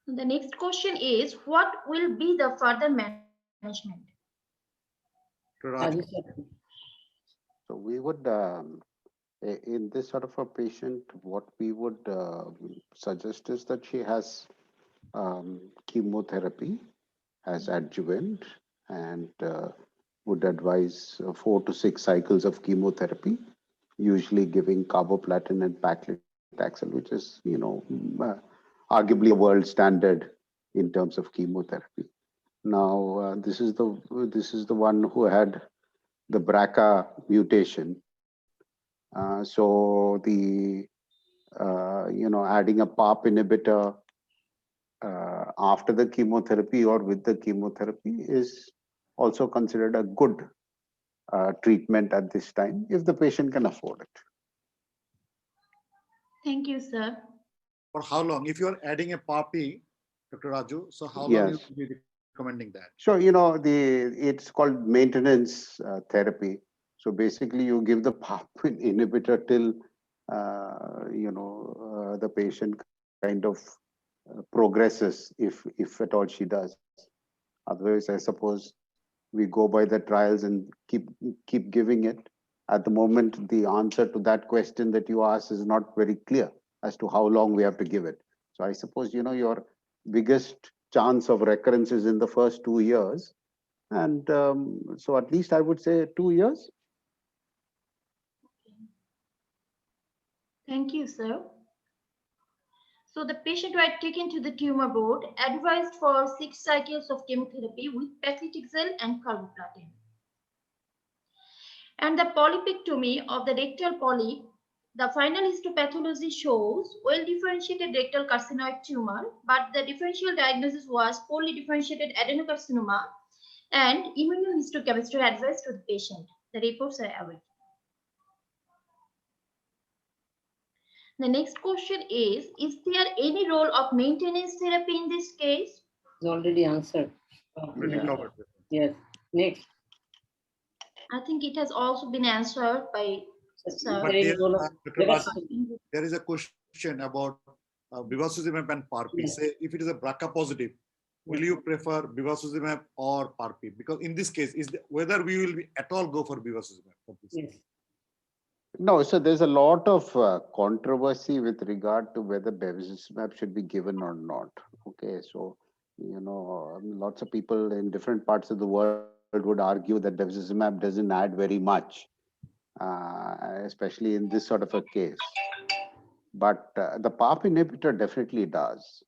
The next question is, what will be the further management? Raj. So we would, in this sort of a patient, what we would suggest is that she has chemotherapy as adjuvant, and would advise 4 to 6 cycles of chemotherapy, usually giving carboplatin and paclitaxel, which is, arguably a world standard in terms of chemotherapy. Now, this is the one who had the BRCA mutation. So the adding a PARP inhibitor after the chemotherapy or with the chemotherapy is also considered a good treatment at this time if the patient can afford it. Thank you, sir. For how long? If you are adding a PARP, Dr. Raju, so how long Yes. you will be recommending that? So, it's called maintenance therapy. So basically, you give the PARP inhibitor till the patient kind of progresses, if at all she does. Otherwise, I suppose we go by the trials and keep giving it. At the moment, the answer to that question that you asked is not very clear as to how long we have to give it. So I suppose, your biggest chance of recurrence is in the first 2 years. And so at least I would say 2 years. Thank you, sir. So the patient who had taken to the tumor board advised for 6 cycles of chemotherapy with paclitaxel and carboplatin. And the polypectomy of the rectal polyp, the final histopathology shows well-differentiated rectal carcinoid tumor, but the differential diagnosis was poorly differentiated adenocarcinoma and immunohistochemistry advised to the patient. The reports are awaited. The next question is there any role of maintenance therapy in this case? It's already answered. Already covered. Yes. Next. I think it has also been answered by sir. But There is there, role of- Dr. Raju, there is a question about bevacizumab and PARP. Yes. Say if it is a BRCA positive, will you prefer bevacizumab or PARP? Because in this case, whether we will at all go for bevacizumab for this. Yes. No, so there's a lot of controversy with regard to whether bevacizumab should be given or not. Okay, so lots of people in different parts of the world would argue that bevacizumab doesn't add very much, especially in this sort of a case. But the PARP inhibitor definitely does,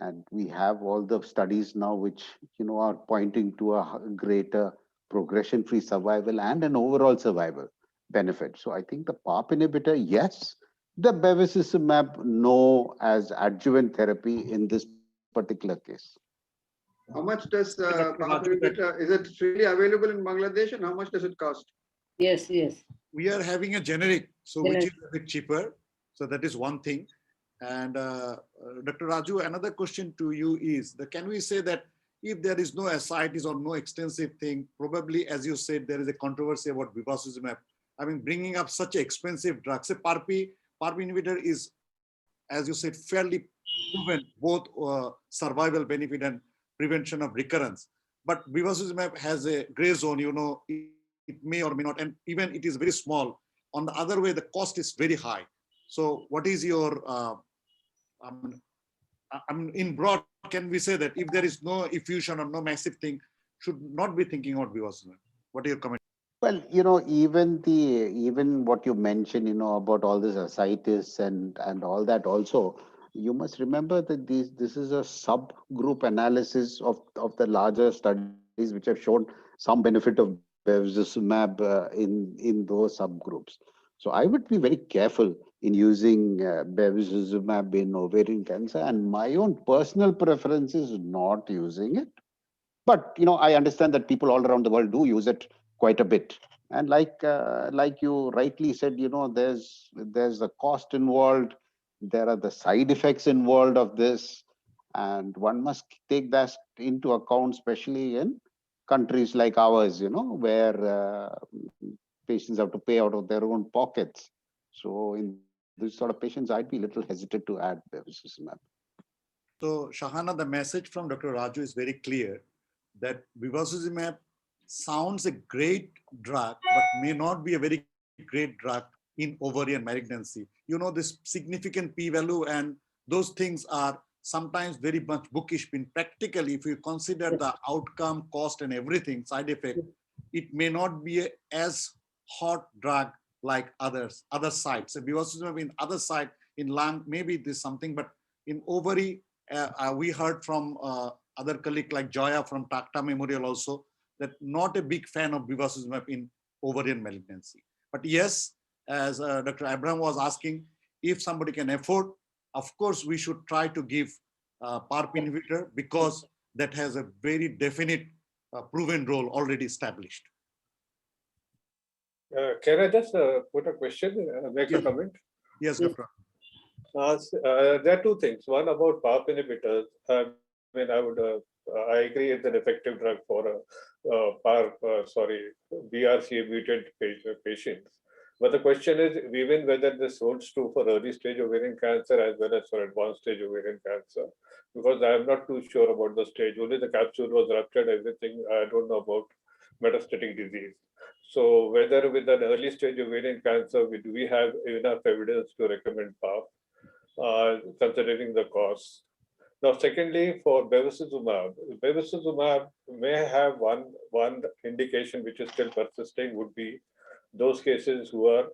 and we have all the studies now which are pointing to a greater progression-free survival and an overall survival benefit. So I think the PARP inhibitor, yes. The bevacizumab, no, as adjuvant therapy in this particular case. How much does PARP inhibitor, is it freely available in Bangladesh, and how much does it cost? Yes. Yes. We are having a generic, so which Generic. is a bit cheaper. So that is one thing. And Dr. Raju, another question to you is that can we say that if there is no ascites or no extensive thing, probably as you said, there is a controversy about bevacizumab. I mean, bringing up such an expensive drug, say PARP inhibitor is, as you said, fairly proven both survival benefit and prevention of recurrence. But bevacizumab has a gray zone, it may or may not, and even it is very small. On the other way, the cost is very high. So what is your, in broad, can we say that if there is no effusion or no massive thing, should not be thinking about bevacizumab? What are your comments? Well, even what you mentioned, about all this ascites and all that also, you must remember that this is a subgroup analysis of the larger studies which have shown some benefit of bevacizumab in those subgroups. So I would be very careful in using bevacizumab in ovarian cancer, and my own personal preference is not using it. But I understand that people all around the world do use it quite a bit. And like you rightly said, there's a cost involved, there are the side effects involved of this, and one must take that into account, especially in countries like ours, where patients have to pay out of their own pockets. So in this sort of patients, I'd be a little hesitant to add bevacizumab. So Shahana, the message from Dr. Raju is very clear that bevacizumab sounds a great drug, but may not be a very great drug in ovarian malignancy. This significant p-value and those things are sometimes very much bookish. In practically, if you consider the outcome, cost, and everything, side effect, it may not be as hot drug like other sites. So bevacizumab in other site, in lung, maybe there's something, but in ovary, we heard from other colleague like Joya from Takta Memorial also, that not a big fan of bevacizumab in ovarian malignancy. But yes, as Dr. Abraham was asking, if somebody can afford, of course, we should try to give PARP inhibitor because that has a very definite proven role already established. Can I just put a question, make a comment? Yes, Dr. There are two things. One about PARP inhibitors. mean, I agree it's an effective drug for BRCA mutant patients. But the question is even whether this holds true for early stage ovarian cancer as well as for advanced stage ovarian cancer, because I am not too sure about the stage. Only the capsule was ruptured, everything. I don't know about metastatic disease. So whether with an early stage ovarian cancer, do we have enough evidence to recommend PARP, considering the cost? Now, secondly, for bevacizumab may have one indication which is still persisting would be those cases who are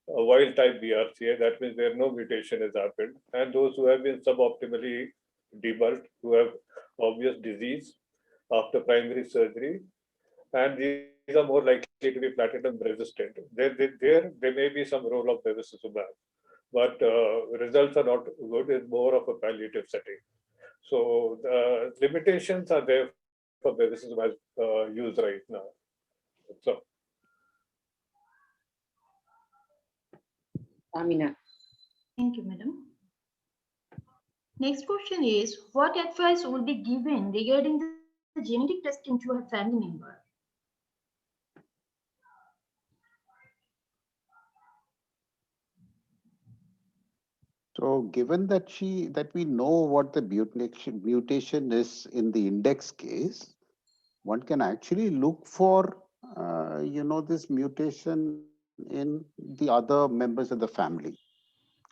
wild type BRCA, that means where no mutation has happened, and those who have been suboptimally debulked, who have obvious disease after primary surgery, and these are more likely to be platinum resistant. There may be some role of bevacizumab, but results are not good. It's more of a palliative setting. So the limitations are there for bevacizumab use right now. So Amina. Thank you, madam. Next question is, what advice will be given regarding the genetic testing to a family member? So given that we know what the mutation is in the index case, one can actually look for this mutation in the other members of the family.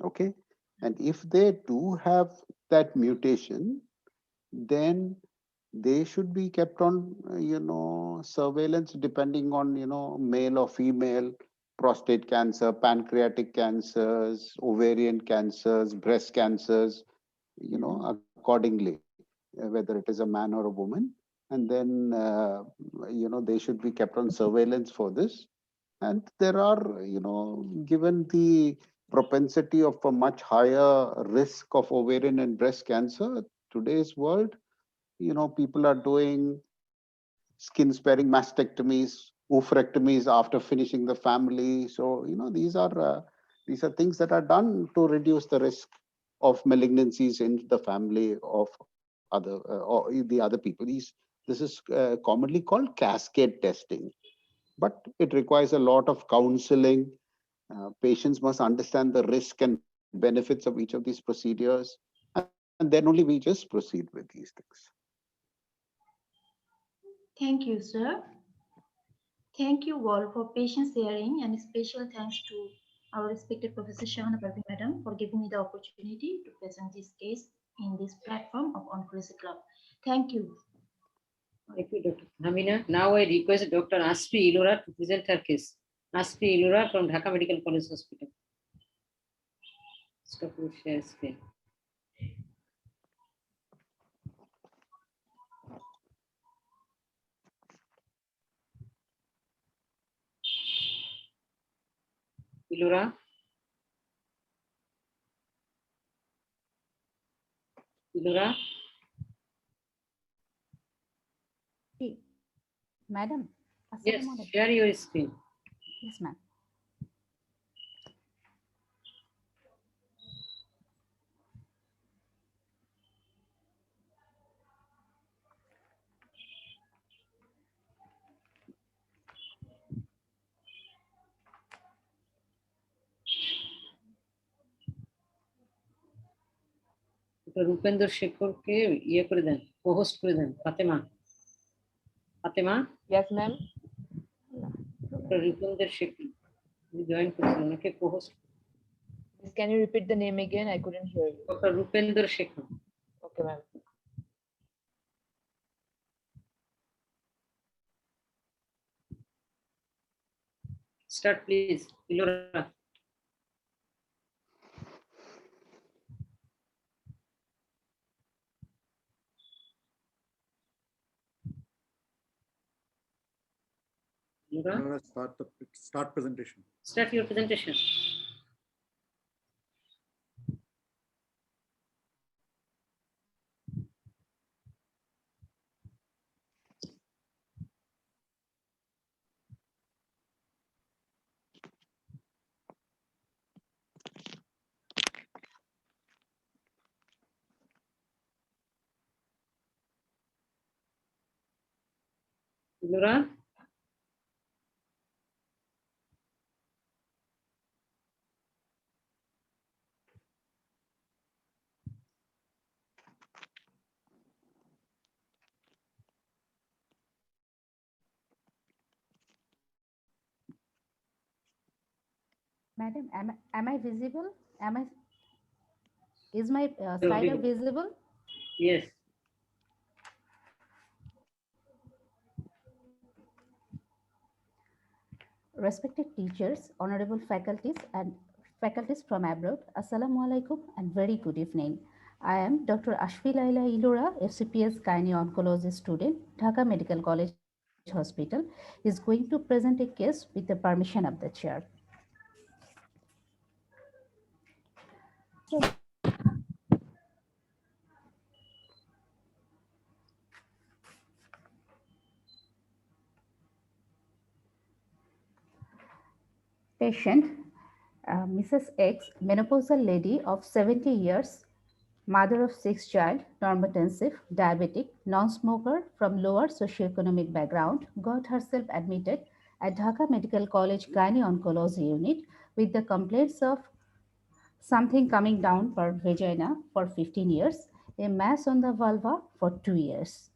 Okay, and if they do have that mutation, then they should be kept on surveillance depending on male or female, prostate cancer, pancreatic cancers, ovarian cancers, breast cancers, accordingly, whether it is a man or a woman. And then they should be kept on surveillance for this. And there are, given the propensity of a much higher risk of ovarian and breast cancer, today's world, people are doing skin sparing mastectomies, oophorectomies after finishing the family. So, these are things that are done to reduce the risk of malignancies in the family of other or the other people. This is commonly called cascade testing, but it requires a lot of counseling. Patients must understand the risk and benefits of each of these procedures, and then only we just proceed with these things. Thank you, sir. Thank you all for patient sharing, and special thanks to our respected Professor Shahana Parveen Madam for giving me the opportunity to present this case in this platform of Oncology Club. Thank you. Thank you, Dr. Amina. Now I request Dr. Aspi Ilora to present her case. Aspi Ilora from Dhaka Medical College Hospital. Stop your share screen. Ilora. Ilora. Madam. Yes, share your screen. Yes, ma'am. Rupendra শেখরকে ইয়ে করে দেন, co-host করে দেন। Fatema, Fatema. Yes, ma'am. Rupendra Shekhar join করেছিল নাকি co-host? Can you repeat the name again? I couldn't hear you. Dr. Rupendra Shekhar. Okay, ma'am. Start, please. Ilora. Ilora. Start presentation. Start your presentation. Nura? Madam, am I visible? Is my slider visible? Yes. Respected teachers, honorable faculties from abroad, Assalamu alaikum and very good evening. I am Dr. Ashfi Laila Ilora, FCPS Gynae Oncology student, Dhaka Medical College Hospital, is going to present a case with the permission of the chair. Patient, Mrs. X, menopausal lady of 70 years, mother of 6 child, normotensive, diabetic, non-smoker from lower socioeconomic background, got herself admitted at Dhaka Medical College Gynae Oncology Unit with the complaints of something coming down per vagina for 15 years, a mass on the vulva for 2 years.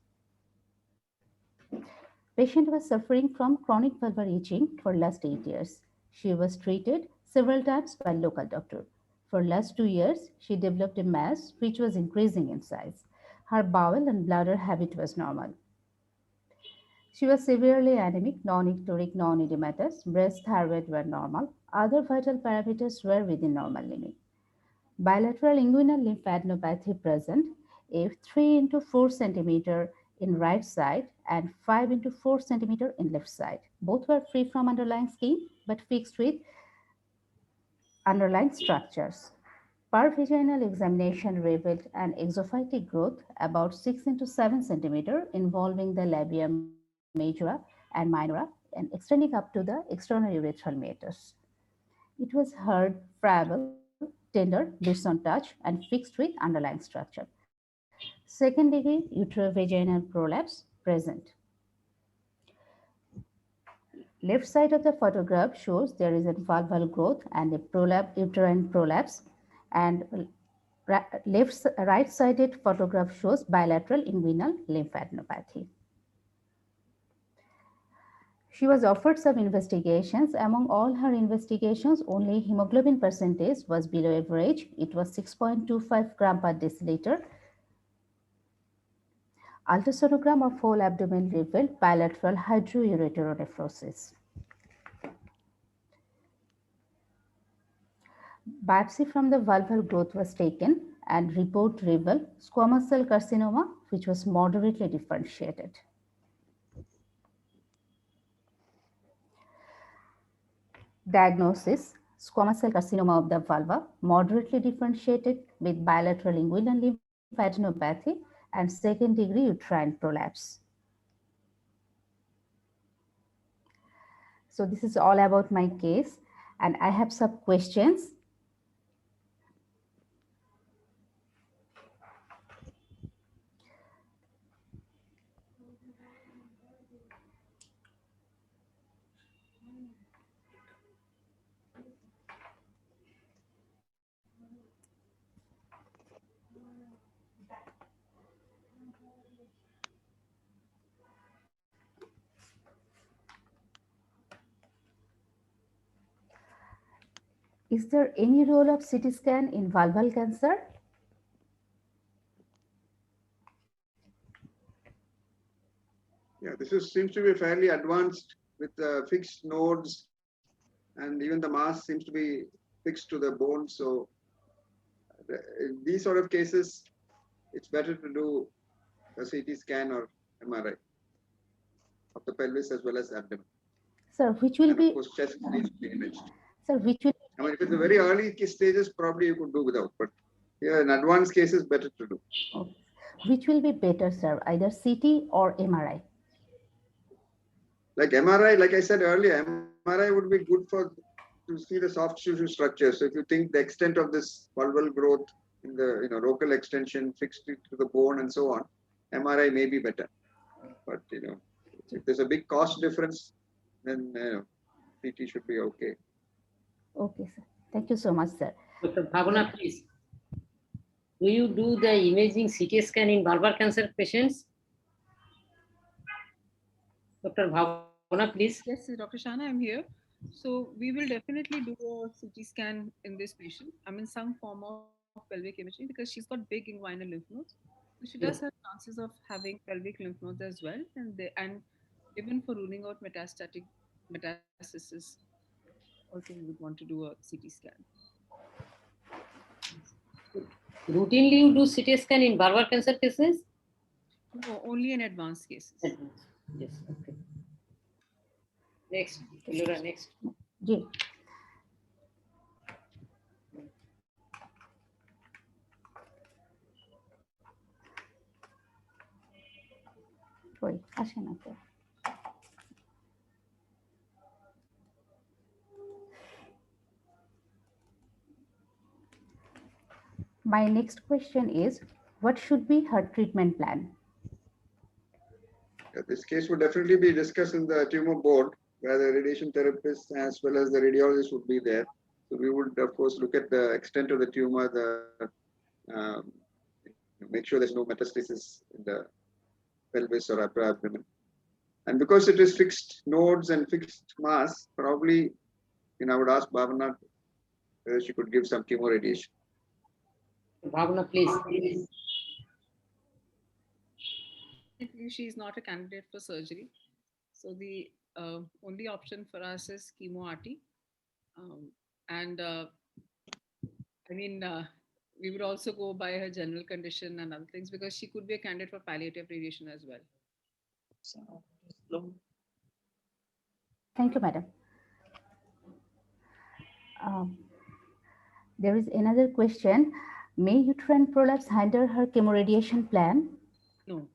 Patient was suffering from chronic vulvar itching for last 8 years. She was treated several times by local doctor. For last 2 years, she developed a mass which was increasing in size. Her bowel and bladder habit was normal. She was severely anemic, non-icteric, non-edematous. Breast, thyroid were normal. Other vital parameters were within normal limit. Bilateral inguinal lymphadenopathy present, a 3 into 4 centimeter in right side and 5 into 4 centimeter in left side. Both were free from underlying skin but fixed with underlying structures. Pervaginal examination revealed an exophytic growth about 6 into 7 centimeter involving the labia majora and minora and extending up to the external urethral meatus. It was hard, friable, tender, loose on touch, and fixed with underlying structure. Second degree uterovaginal prolapse present. Left side of the photograph shows there is a vulval growth and a uterine prolapse, and right-sided photograph shows bilateral inguinal lymphadenopathy. She was offered some investigations. Among all her investigations, only hemoglobin percentage was below average. It was 6.25 gram per deciliter. Ultrasonogram of whole abdomen revealed bilateral hydroureteronephrosis. Biopsy from the vulval growth was taken and report revealed squamous cell carcinoma, which was moderately differentiated. Diagnosis: squamous cell carcinoma of the vulva, moderately differentiated with bilateral inguinal lymphadenopathy and second degree uterine prolapse. So this is all about my case, and I have some questions. Is there any role of CT scan in vulval cancer? Yeah, seems to be fairly advanced with fixed nodes, and even the mass seems to be fixed to the bone. So in these sort of cases, it's better to do a CT scan or MRI of the pelvis as well as abdomen. Sir, which will be, of course, chest needs to be imaged. Sir, which will, I mean, if it's the very early stages, probably you could do without, but yeah, in advanced cases, better to do. okay. Which will be better, sir, either CT or MRI? Like MRI, like I said earlier, MRI would be good to see the soft tissue structure. So if you think the extent of this vulval growth in the local extension fixed to the bone and so on, MRI may be better. But If there's a big cost difference, then CT should be okay. Okay, sir. Thank you so much, sir. Dr. Bhavana, please. Do you do the imaging CT scan in vulvar cancer patients? Dr. Bhavana, please. Yes, Dr. Shana, I'm here. So we will definitely do a CT scan in this patient. I mean, some form of pelvic imaging because she's got big inguinal lymph nodes. So she does have chances of having pelvic lymph nodes as well, and even for ruling out metastasis, also we would want to do a CT scan. Routinely you do CT scan in vulvar cancer cases? No, only in advanced cases. Yes, okay. Next, Laura, next. Ji. Wait, আসেন আপনি। My next question is, what should be her treatment plan? This case would definitely be discussed in the tumor board, where the radiation therapists as well as the radiologist would be there. So we would, of course, look at the extent of the tumor, make sure there's no metastasis in the pelvis or upper abdomen. And because it is fixed nodes and fixed mass, probably, I would ask Bhavana whether she could give some chemoradiation. Bhavana, please. She is not a candidate for surgery. So the only option for us is chemo-RT. We would also go by her general condition and other things because she could be a candidate for palliative radiation as well. Thank you, madam. There is another question. May uterine prolapse hinder her chemoradiation plan? No.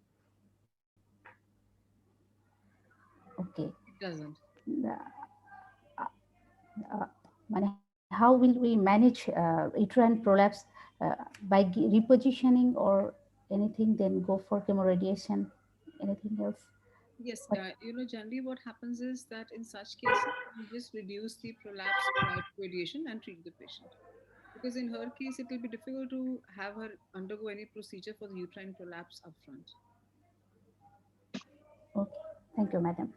Okay. It doesn't. How will we manage uterine prolapse by repositioning or anything, then go for chemoradiation? Anything else? Yes, generally what happens is that in such cases, we just reduce the prolapse without radiation and treat the patient. Because in her case, it will be difficult to have her undergo any procedure for the uterine prolapse upfront. Okay, thank you, madam.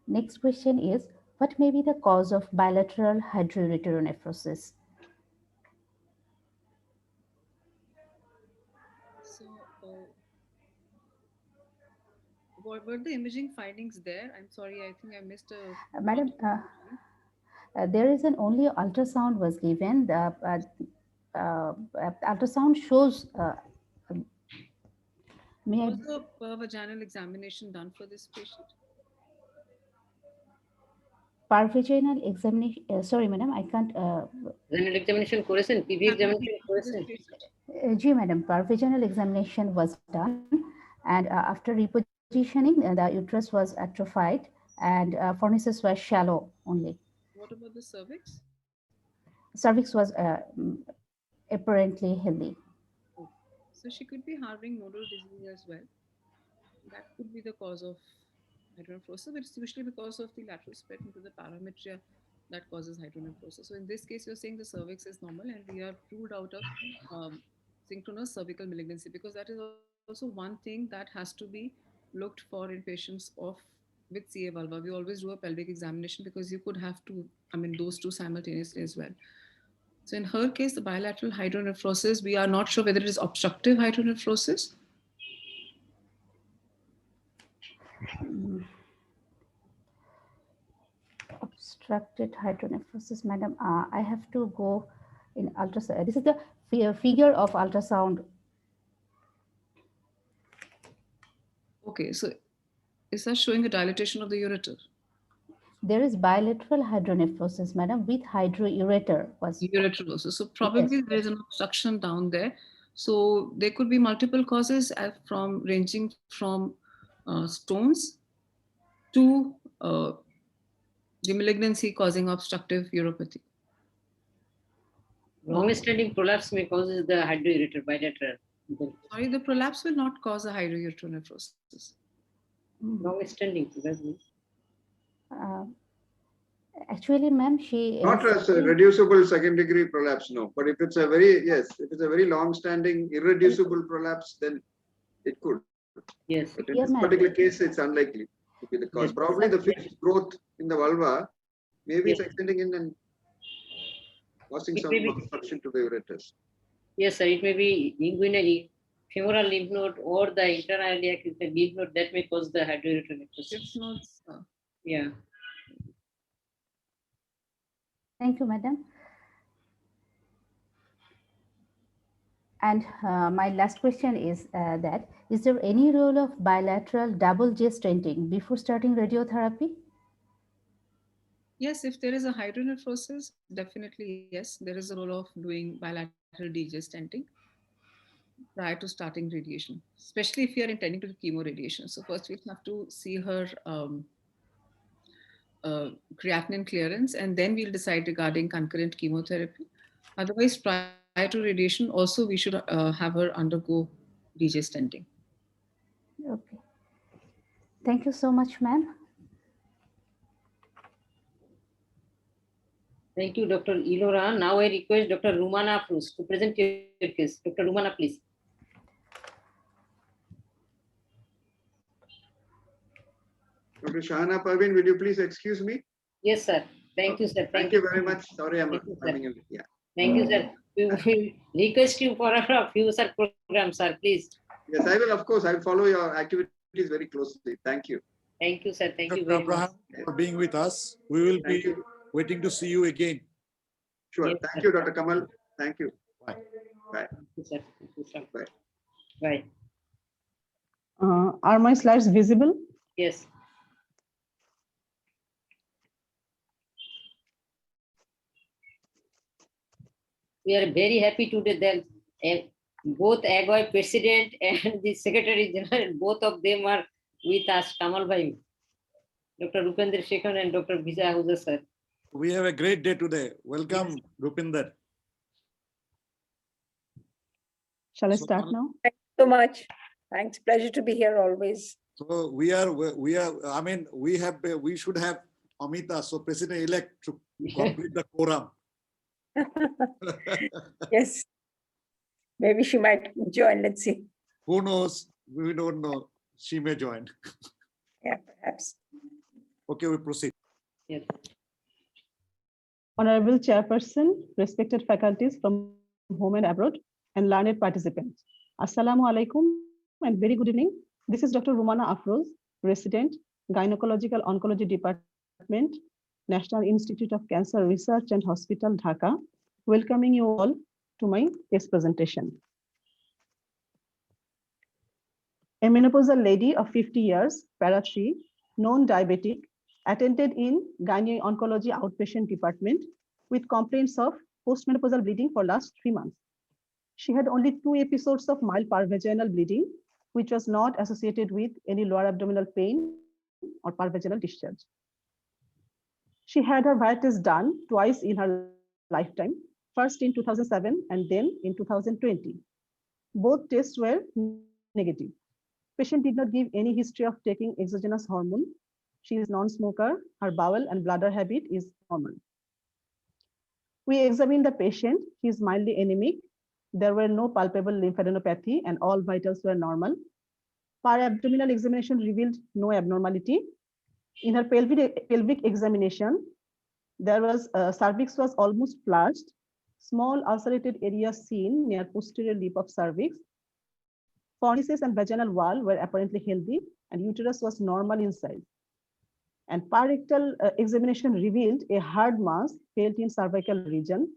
Next question is, what may be the cause of bilateral hydroureteronephrosis? So, what were the imaging findings there? I'm sorry, I think I missed a... Madam, there is an only ultrasound was given. The ultrasound shows... was the vaginal examination done for this patient? Vaginal examination, sorry madam, I can't. Vaginal examination করেছেন, PV examination করেছেন? Ji madam, vaginal examination was done, and after repositioning, the uterus was atrophied and fornices was shallow only. What about the cervix? Cervix was apparently healthy. Okay. So she could be harboring nodal disease as well. That could be the cause of hydronephrosis, but it's usually because of the lateral spread into the parametria that causes hydronephrosis. So in this case, you're saying the cervix is normal and we are ruled out of synchronous cervical malignancy, because that is also one thing that has to be looked for in patients with CA vulva. We always do a pelvic examination because you could have those two simultaneously as well. So in her case, the bilateral hydronephrosis, we are not sure whether it is obstructive hydronephrosis. Obstructed hydronephrosis, madam. I have to go in ultrasound. This is the figure of ultrasound. Okay, so is that showing a dilatation of the ureter? There is bilateral hydronephrosis, madam, with hydroureter. Ureter also. So probably yes, there is an obstruction down there. So there could be multiple causes ranging from stones to the malignancy causing obstructive uropathy. Long-standing prolapse may cause the hydroureter bilateral. Sorry, the prolapse will not cause a hydroureteronephrosis. Long-standing, probably. Actually, ma'am, she Not as a reducible second degree prolapse, no. But if it's a very, yes, if it's a very long-standing irreducible prolapse, then it could. Yes. But in Yeah, this ma'am. particular case, it's unlikely to be the cause. Yes. Probably the fixed growth in the vulva, maybe it's extending in and causing It some may be- obstruction to the ureters. Yes, sir. It may be inguinal, femoral lymph node or the interiliac lymph node that may cause the hydroureter necrosis. Lymph nodes. Yeah. Thank you, madam. And my last question is that, is there any role of bilateral double J stenting before starting radiotherapy? Yes, if there is a hydronephrosis, definitely yes, there is a role of doing bilateral DJ stenting prior to starting radiation, especially if you are intending to do chemoradiation. So first we have to see her creatinine clearance, and then we'll decide regarding concurrent chemotherapy. Otherwise, prior to radiation, also we should have her undergo DJ stenting. Okay. Thank you so much, ma'am. Thank you, Dr. Ilora. Now I request Dr. Rumana Afroz to present your case. Dr. Rumana, please. Dr. Shahana Parveen, will you please excuse me? Yes, sir. Thank you, sir. Thank you very much. Sorry, I'm Thank you, sir. coming in. Yeah. Thank you, sir. We will request you for a future program, sir, please. Yes, I will, of course. I will follow your activities very closely. Thank you. Thank you, sir. Thank you Dr. very Abraham, much. for being with us. We will Thank be you. waiting to see you again. Sure. Yes, Thank sir. you, Dr. Kamal. Thank you. Bye. Bye. Thank you, sir. Thank you, sir. Bye. Bye. Are my slides visible? Yes. We are very happy today that both AGOI president and the secretary general, both of them are with us, Kamal Bhai, Dr. Rupendra Shekhar and Dr. Vijay Ahuja, sir. We have a great day today. Welcome, Rupinder. Shall I So, start now? Thanks so much. Thanks. Pleasure to be here always. So we should have Amita, so President-elect, to complete the quorum. Yes. Maybe she might join. Let's see. Who knows? We don't know. She may join. Yeah, perhaps. Okay, we proceed. Yes. Honorable Chairperson, respected faculties from home and abroad, and learned participants. Assalamu alaikum and very good evening. This is Dr. Rumana Afroz, Resident, Gynecological Oncology Department, National Institute of Cancer Research and Hospital, Dhaka, welcoming you all to my case presentation. A menopausal lady of 50 years, para 3, non-diabetic, attended in Gynae Oncology Outpatient Department with complaints of postmenopausal bleeding for last 3 months. She had only 2 episodes of mild parvaginal bleeding, which was not associated with any lower abdominal pain or parvaginal discharge. She had her VIA test done twice in her lifetime, first in 2007 and then in 2020. Both tests were negative. Patient did not give any history of taking exogenous hormone. She is non-smoker. Her bowel and bladder habit is normal. We examined the patient. He is mildly anemic. There were no palpable lymphadenopathy and all vitals were normal. Para-abdominal examination revealed no abnormality. In her pelvic examination, there was cervix was almost flushed. Small ulcerated area seen near posterior lip of cervix. Fornices and vaginal wall were apparently healthy and uterus was normal in size. And parectal examination revealed a hard mass felt in cervical region.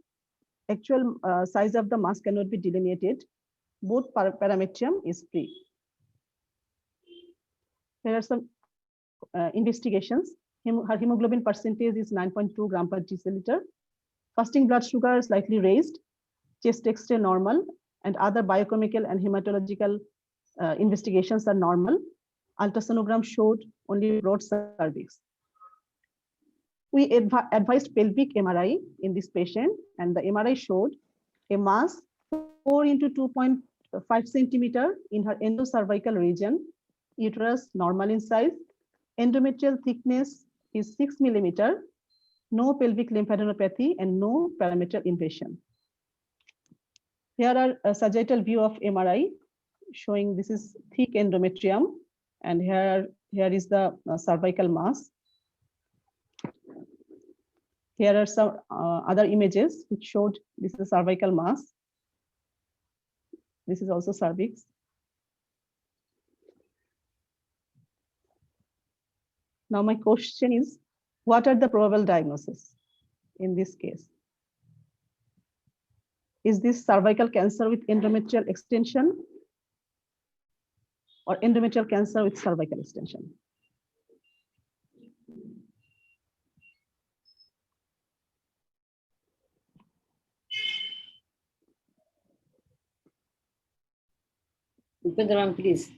Actual size of the mass cannot be delineated. Both parametrium is free. Here are some investigations. Her hemoglobin percentage is 9.2 gram per deciliter. Fasting blood sugar slightly raised. Chest X-ray normal, and other biochemical and hematological investigations are normal. Ultrasonogram showed only broad cervix. We advised pelvic MRI in this patient, and the MRI showed a mass 4 into 2.5 centimeter in her endocervical region, uterus normal in size, endometrial thickness is 6 millimeter, no pelvic lymphadenopathy, and no parametrial invasion. Here are a sagittal view of MRI showing this is thick endometrium, and here is the cervical mass. Here are some other images which showed this is cervical mass. This is also cervix. Now my question is, what are the probable diagnoses in this case? Is this cervical cancer with endometrial extension or endometrial cancer with cervical extension? Upendra ma'am, please.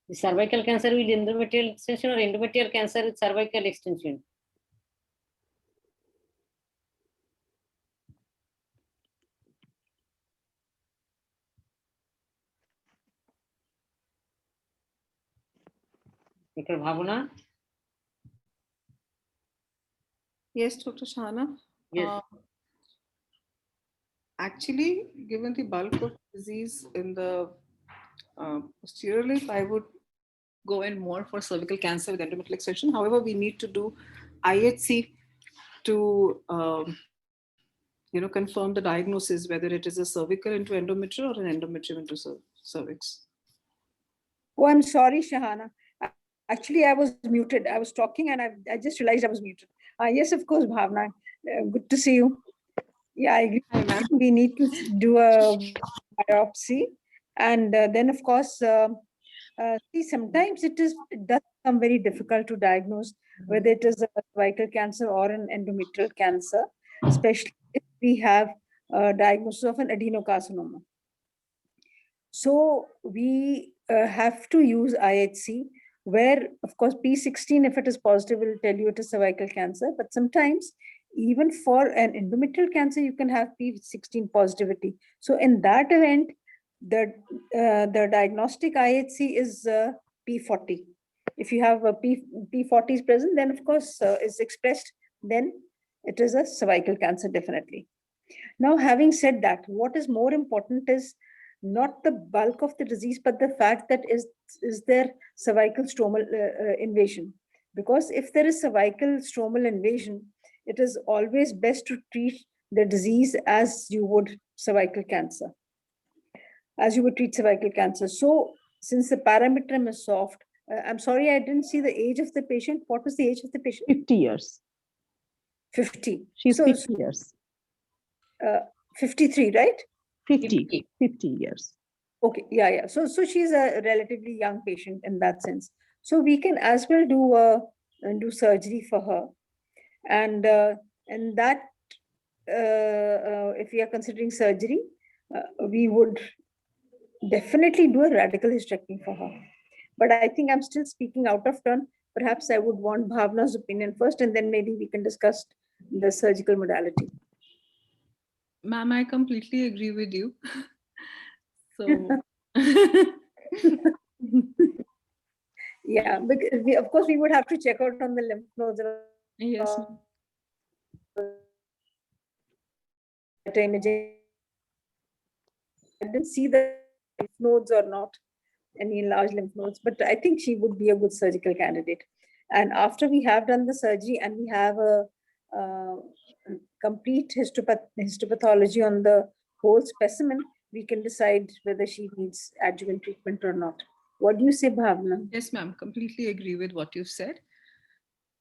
The cervical cancer with endometrial extension or endometrial cancer with cervical extension? Dr. Bhavana? Yes, Dr. Shahana. Yes. Actually, given the bulk of disease in the posterior lip, I would go in more for cervical cancer with endometrial extension. However, we need to do IHC to confirm the diagnosis, whether it is a cervical into endometrial or an endometrium into cervix. Oh, I'm sorry, Shahana. Actually, I was muted. I was talking and I just realized I was muted. Yes, of course, Bhavna. Good to see you. Yeah, I agree. We need to do a biopsy. And then, of course, see, sometimes it does become very difficult to diagnose whether it is a cervical cancer or an endometrial cancer, especially if we have a diagnosis of an adenocarcinoma. So we have to use IHC, where, of course, P16, if it is positive, will tell you it is cervical cancer. But sometimes, even for an endometrial cancer, you can have P16 positivity. So in that event, the diagnostic IHC is P40. If you have a P40 is present, then of course is expressed, then it is a cervical cancer definitely. Now, having said that, what is more important is not the bulk of the disease, but the fact that is there cervical stromal invasion. Because if there is cervical stromal invasion, it is always best to treat the disease as you would cervical cancer, as you would treat cervical cancer. So since the parametrium is soft, I'm sorry, I didn't see the age of the patient. What was the age of the patient? 50 years. 50. She's 50 years. 53, right? 50 years. Okay, yeah. So she's a relatively young patient in that sense. So we can as well do surgery for her, and that if we are considering surgery, we would definitely do a radical hysterectomy for her. But I think I'm still speaking out of turn. Perhaps I would want Bhavna's opinion first, and then maybe we can discuss the surgical modality. Ma'am, I completely agree with you. So, yeah, because of course we would have to check out on the lymph nodes. Yes. Imaging. I didn't see the lymph nodes or not, any large lymph nodes, but I think she would be a good surgical candidate. And after we have done the surgery and we have a complete histopathology on the whole specimen, we can decide whether she needs adjuvant treatment or not. What do you say, Bhavna? Yes, ma'am, completely agree with what you've said.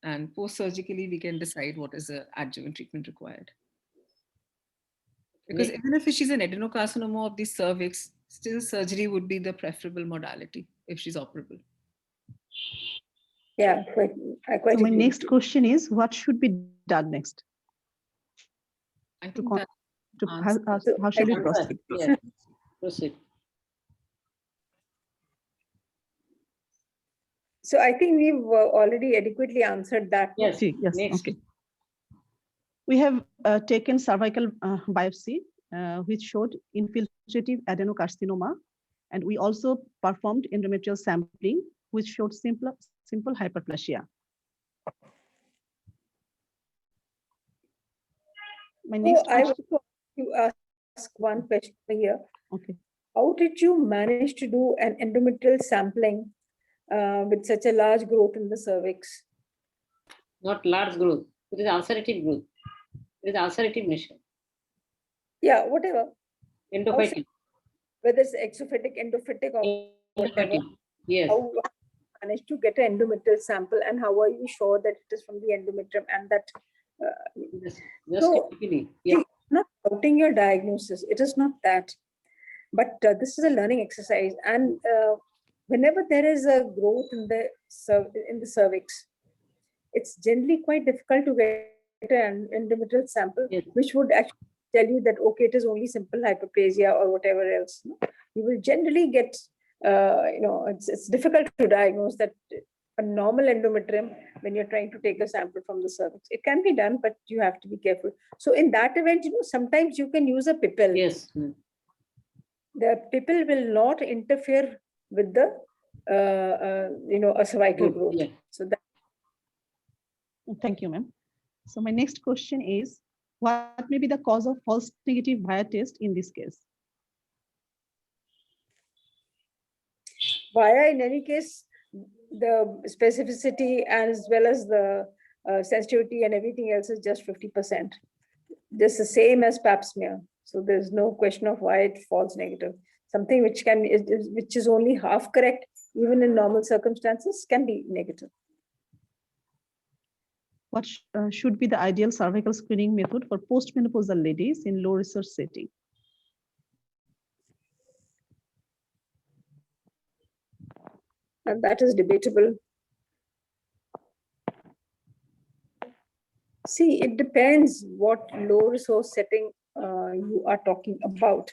And post-surgically, we can decide what is the adjuvant treatment required. Because even if she's an adenocarcinoma of the cervix, still surgery would be the preferable modality if she's operable. Yeah, quite so my next question is, what should be done next? I think how shall we proceed? Yes. Proceed. So I think we've already adequately answered that. Yes. Yes. Okay. We have taken cervical biopsy, which showed infiltrative adenocarcinoma And we also performed endometrial sampling, which showed simple hyperplasia. My next I question. want to ask one question here. Okay. How did you manage to do an endometrial sampling with such a large growth in the cervix? Not large growth. It is ulcerative growth. It is ulcerative nature. Yeah, whatever. Endophytic. Whether it's exophytic, endophytic, or whatever. Endophytic. Yes. How you managed to get an endometrial sample, and how are you sure that it is from the endometrium and that? Just So, typically, yeah. not doubting your diagnosis. It is not that. But this is a learning exercise, and whenever there is a growth in the cervix, it's generally quite difficult to get an endometrial sample, which would actually tell you that okay, it is only simple hyperplasia or whatever else. You will generally get, it's difficult to diagnose that a normal endometrium when you're trying to take a sample from the cervix. It can be done, but you have to be careful. So in that event, sometimes you can use a pipple. Yes. The pipple will not interfere with the, a cervical growth. Yeah. So that. Thank you, ma'am. So my next question is, what may be the cause of false negative Vaya test in this case? Vaya, in any case, the specificity as well as the sensitivity and everything else is just 50%. Just the same as pap smear. So there's no question of why it falls negative. Something which is only half correct, even in normal circumstances, can be negative. What should be the ideal cervical screening method for postmenopausal ladies in low research setting? And that is debatable. See, it depends what low resource setting you are talking about.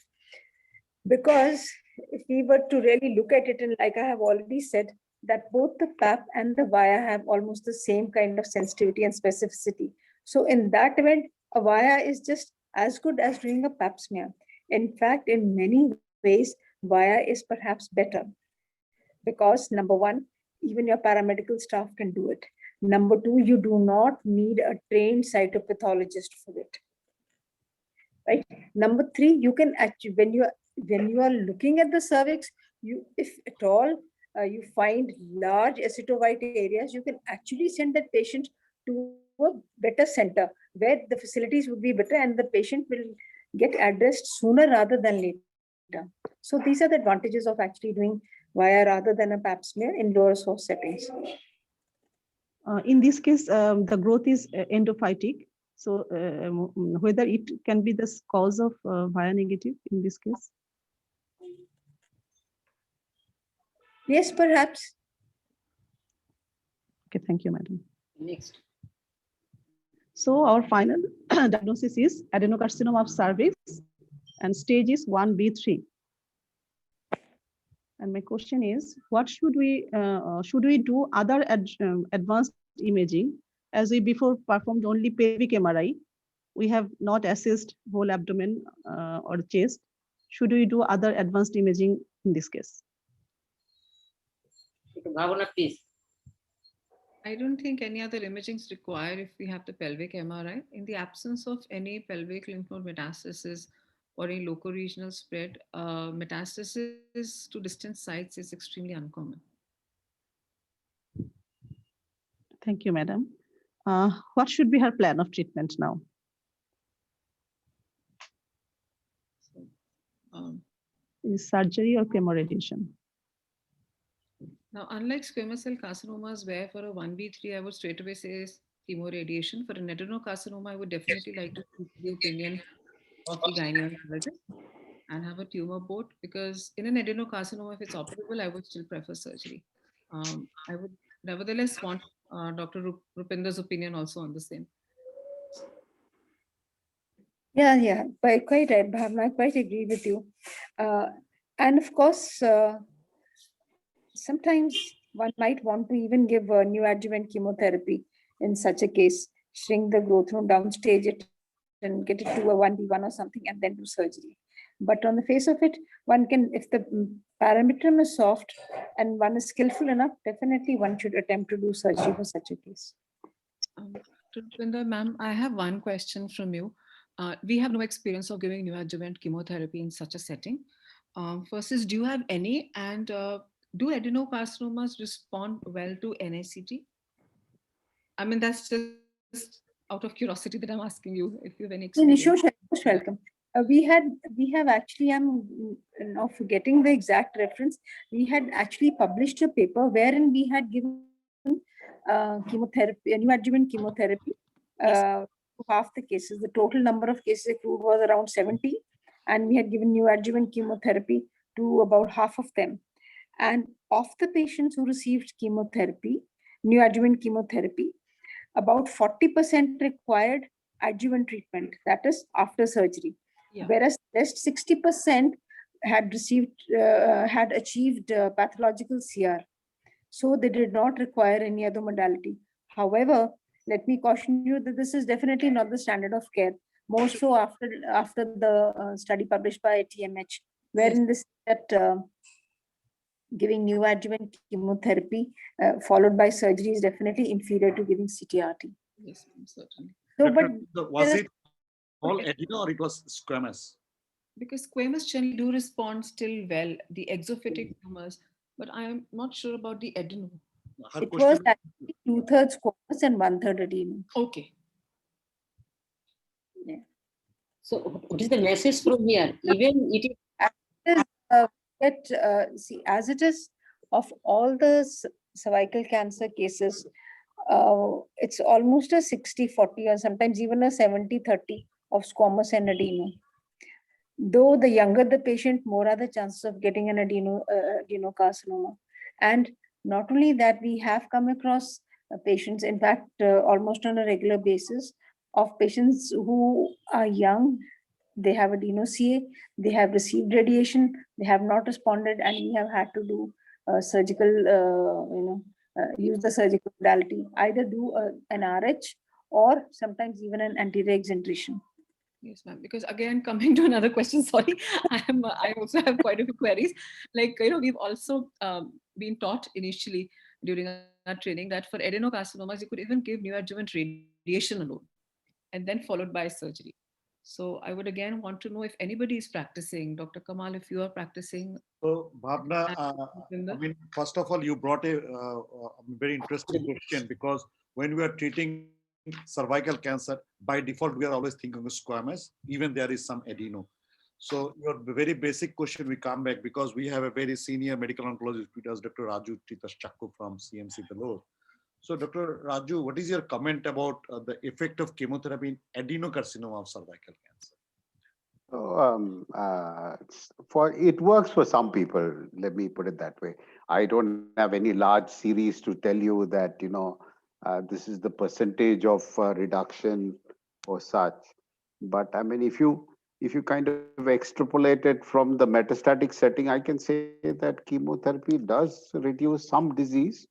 Because if we were to really look at it, and like I have already said, that both the PAP and the VIA have almost the same kind of sensitivity and specificity. So in that event, a VIA is just as good as doing a PAP smear. In fact, in many ways, VIA is perhaps better. Because number one, even your paramedical staff can do it. Number two, you do not need a trained cytopathologist for it. Right? Number three, you can actually, when you are looking at the cervix, if at all you find large acetovite areas, you can actually send that patient to a better center where the facilities would be better and the patient will get addressed sooner rather than later. So these are the advantages of actually doing VIA rather than a pap smear in lower source settings. In this case, the growth is endophytic. So whether it can be the cause of VIA negative in this case? Yes, perhaps. Okay, thank you, madam. Next. So our final diagnosis is adenocarcinoma of cervix and stage is 1B3. And my question is, what should we do other advanced imaging, as we before performed only pelvic MRI? We have not assessed whole abdomen or chest. Should we do other advanced imaging in this case? Bhavana, please. I don't think any other imaging is required if we have the pelvic MRI. In the absence of any pelvic lymph node metastasis or a locoregional spread, metastasis to distant sites is extremely uncommon. Thank you, madam. What should be her plan of treatment now? Is surgery or chemoradiation? Now, unlike squamous cell carcinomas, where for a 1B3, I would straight away say chemoradiation. For an adenocarcinoma, I would definitely like to seek the opinion of the gynecologist and have a tumor board, because in an adenocarcinoma, if it's operable, I would still prefer surgery. I would nevertheless want Dr. Rupender's opinion also on the same. Yeah, quite right, Bhavna. I quite agree with you. And of course, sometimes one might want to even give a neoadjuvant chemotherapy in such a case, shrink the growth hormone, downstage it and get it to a 1B1 or something and then do surgery. But on the face of it, one can, if the parameter is soft and one is skillful enough, definitely one should attempt to do surgery for such a case. Rupinder, ma'am, I have one question from you. We have no experience of giving neoadjuvant chemotherapy in such a setting. First is, do you have any, and do adenocarcinomas respond well to NICT? I mean, that's just out of curiosity that I'm asking you if you have any experience. Sure, most welcome. We have actually, I'm now forgetting the exact reference. We had actually published a paper wherein we had given chemotherapy, neoadjuvant chemotherapy, to half the cases. The total number of cases accrued was around 70, and we had given neoadjuvant chemotherapy to about half of them. And of the patients who received chemotherapy, neoadjuvant chemotherapy, about 40% required adjuvant treatment, that is after surgery, whereas rest 60% had received, had achieved pathological CR. So they did not require any other modality. However, let me caution you that this is definitely not the standard of care, more so after the study published by TMH, wherein this that giving neoadjuvant chemotherapy followed by surgery is definitely inferior to giving CTRT. Yes, certainly. So, So was it all adeno or it was squamous? Because squamous generally do respond still well, the exophytic tumors, but I am not sure about the adeno. It was actually 2/3 squamous and 1/3 adeno. Okay. Yeah. So what is the message from here? Even it is see, as it is of all the cervical cancer cases, it's almost a 60-40 or sometimes even a 70-30 of squamous and adeno. Though the younger the patient, more are the chances of getting an adenocarcinoma. And not only that, we have come across patients, in fact, almost on a regular basis, of patients who are young, they have adeno-CA, they have received radiation, they have not responded, and we have had to do surgical, use the surgical modality, either do an RH or sometimes even an anterior exenteration. Yes, ma'am. Because again, coming to another question, sorry, I also have quite a few queries. Like, we've also been taught initially during our training that for adenocarcinomas, you could even give neoadjuvant radiation alone and then followed by surgery. So I would again want to know if anybody is practicing. Dr. Kamal, if you are practicing. So, Bhavna, I mean, first of all, you brought a very interesting question, because when we are treating cervical cancer, by default, we are always thinking of squamous, even there is some adeno. So your very basic question, we come back because we have a very senior medical oncologist, Dr. Raju Chakku from CMC Vellore. So Dr. Raju, what is your comment about the effect of chemotherapy in adenocarcinoma of cervical cancer? It works for some people, let me put it that way. I don't have any large series to tell you that, this is the percentage of reduction or such. But I mean, if you kind of extrapolate it from the metastatic setting, I can say that chemotherapy does reduce some disease.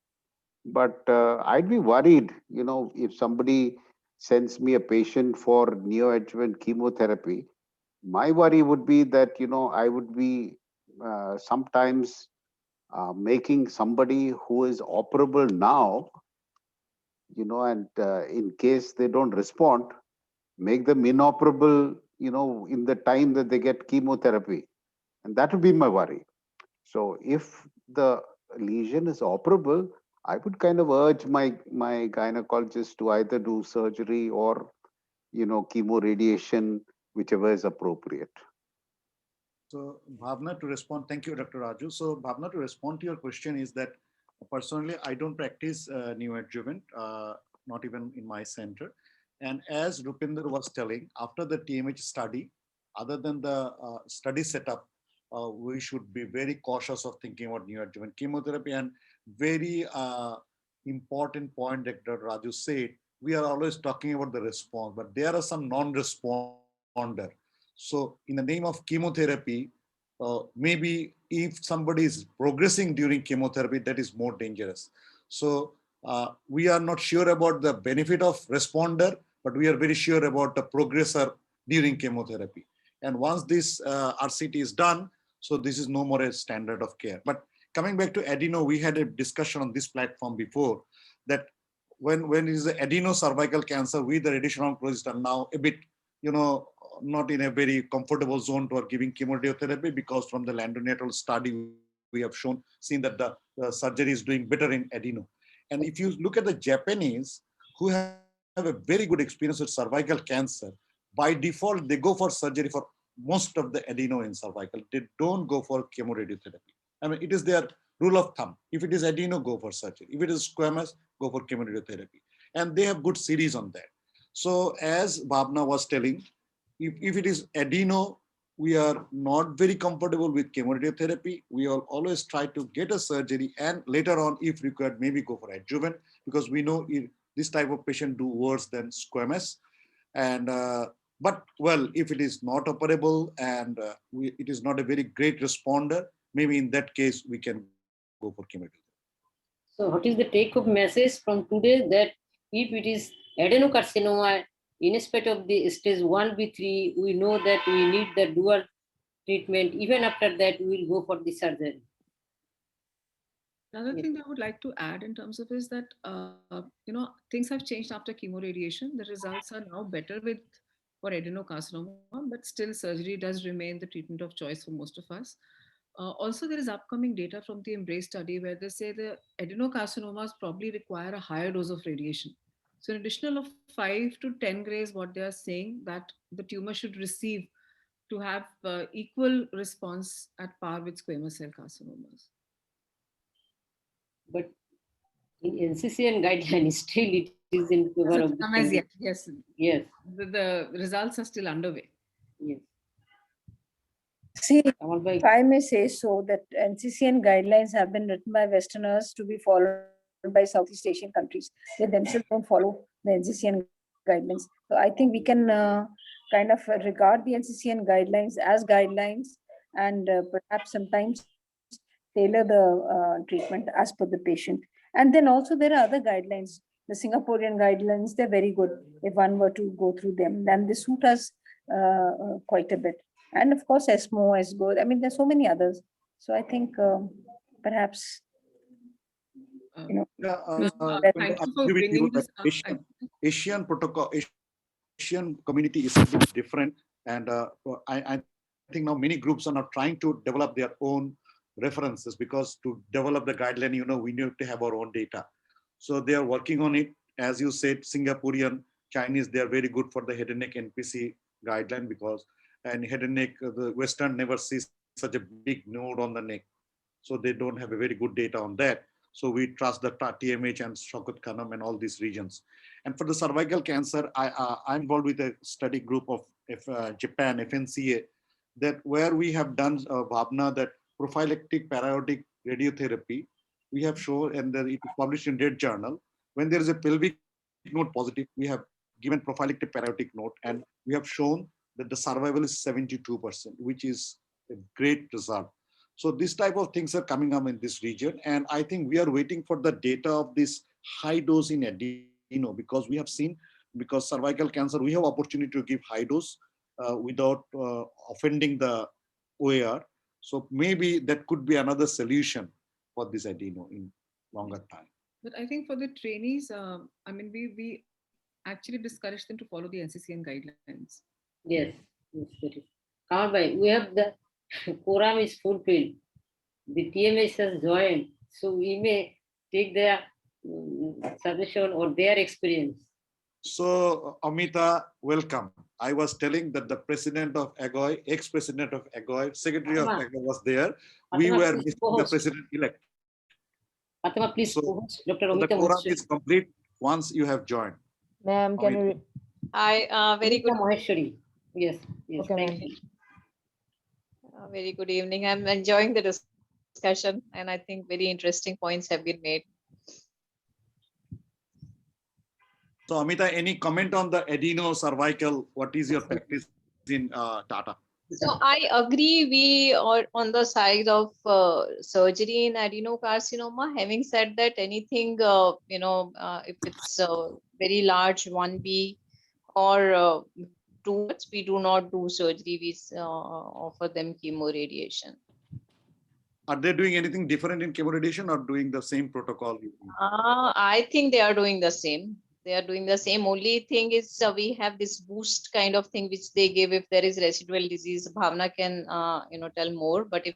But I'd be worried, if somebody sends me a patient for neoadjuvant chemotherapy, my worry would be that, I would be sometimes making somebody who is operable now, and in case they don't respond, make them inoperable, in the time that they get chemotherapy. And that would be my worry. So if the lesion is operable, I would kind of urge my gynecologist to either do surgery or, chemoradiation, whichever is appropriate. So Bhavna, to respond, thank you, Dr. Raju. So Bhavna, to respond to your question is that personally, I don't practice neoadjuvant, not even in my center. And as Rupinder was telling, after the TMH study, other than the study setup, we should be very cautious of thinking about neoadjuvant chemotherapy. And very important point that Dr. Raju said, we are always talking about the response, but there are some non-responder. So in the name of chemotherapy, maybe if somebody is progressing during chemotherapy, that is more dangerous. So we are not sure about the benefit of responder, but we are very sure about the progressor during chemotherapy. And once this RCT is done, So this is no more a standard of care. But coming back to adeno, we had a discussion on this platform before that when it is the adenocervical cancer, we the radiation oncologists are now a bit, not in a very comfortable zone to giving chemoradiotherapy, because from the Landau study, we have seen that the surgery is doing better in adeno. And if you look at the Japanese who have a very good experience with cervical cancer, by default, they go for surgery for most of the adeno in cervical. They don't go for chemoradiotherapy. I mean, it is their rule of thumb. If it is adeno, go for surgery. If it is squamous, go for chemoradiotherapy. And they have good series on that. So as Bhavna was telling, if it is adeno, we are not very comfortable with chemoradiotherapy. We will always try to get a surgery, and later on, if required, maybe go for adjuvant, because we know this type of patient do worse than squamous. And but well, if it is not operable and it is not a very great responder, maybe in that case we can go for chemotherapy. So what is the take-home message from today, that if it is adenocarcinoma, in spite of the stage 1B3, we know that we need the dual treatment. Even after that, we will go for the surgery. Another thing that I would like to add in terms of is that, things have changed after chemoradiation. The results are now better for adenocarcinoma, but still surgery does remain the treatment of choice for most of us. Also, there is upcoming data from the EMBRACE study where they say the adenocarcinomas probably require a higher dose of radiation. So an additional of 5 to 10 grays, what they are saying that the tumor should receive to have equal response at par with squamous cell carcinomas. But in NCCN guidelines, still it is in favor of the as yet, yes. Yes. The results are still underway. Yes. See, if I may say so, that NCCN guidelines have been written by Westerners to be followed by Southeast Asian countries. They themselves don't follow the NCCN guidelines. So I think we can kind of regard the NCCN guidelines as guidelines, and perhaps sometimes tailor the treatment as per the patient. And then also there are other guidelines. The Singaporean guidelines, they're very good if one were to go through them. Then they suit us quite a bit. And of course, ESMO is good. I mean, there's so many others. So I think perhaps, Thank you for bringing this up. Asian protocol, Asian community is a bit different. And I think now many groups are now trying to develop their own references, because to develop the guideline, we need to have our own data. So they are working on it. As you said, Singaporean, Chinese, they are very good for the head and neck NPC guideline, because and head and neck, the Western never sees such a big node on the neck. So they don't have a very good data on that. So we trust the TMH and Shaukat Khanum and all these regions. And for the cervical cancer, I'm involved with a study group of Japan, FNCA, that where we have done, Bhavna, that prophylactic periodic radiotherapy, we have shown, and it is published in Red Journal, when there is a pelvic node positive, we have given prophylactic periodic node, and we have shown that the survival is 72%, which is a great result. So this type of things are coming up in this region. And I think we are waiting for the data of this high dose in adeno, because we have seen, because cervical cancer, we have opportunity to give high dose without offending the OAR. So maybe that could be another solution for this adeno in longer time. But I think for the trainees, we actually discourage them to follow the NCCN guidelines. Yes, we have the quorum is fulfilled. The TMS has joined, so we may take their suggestion or their experience. So Amita, welcome. I was telling that the president of AGOI, ex-president of AGOI, secretary of AGOI was there. We were the president-elect. Fatima, please, so Dr. the Amita quorum is complete once you have joined. Ma'am, can you? Hi, very good. Maheshwari. Yes, Okay, thank you. Very good evening. I'm enjoying the discussion, and I think very interesting points have been made. So Amita, any comment on the adenocervical? What is your practice in Tata? So I agree, we are on the side of surgery in adenocarcinoma. Having said that, anything, if it's very large 1B or 2, we do not do surgery, we offer them chemoradiation. Are they doing anything different in chemoradiation or doing the same protocol? I think they are doing the same. They are doing the same. Only thing is we have this boost kind of thing which they give if there is residual disease. Bhavna can tell more. But if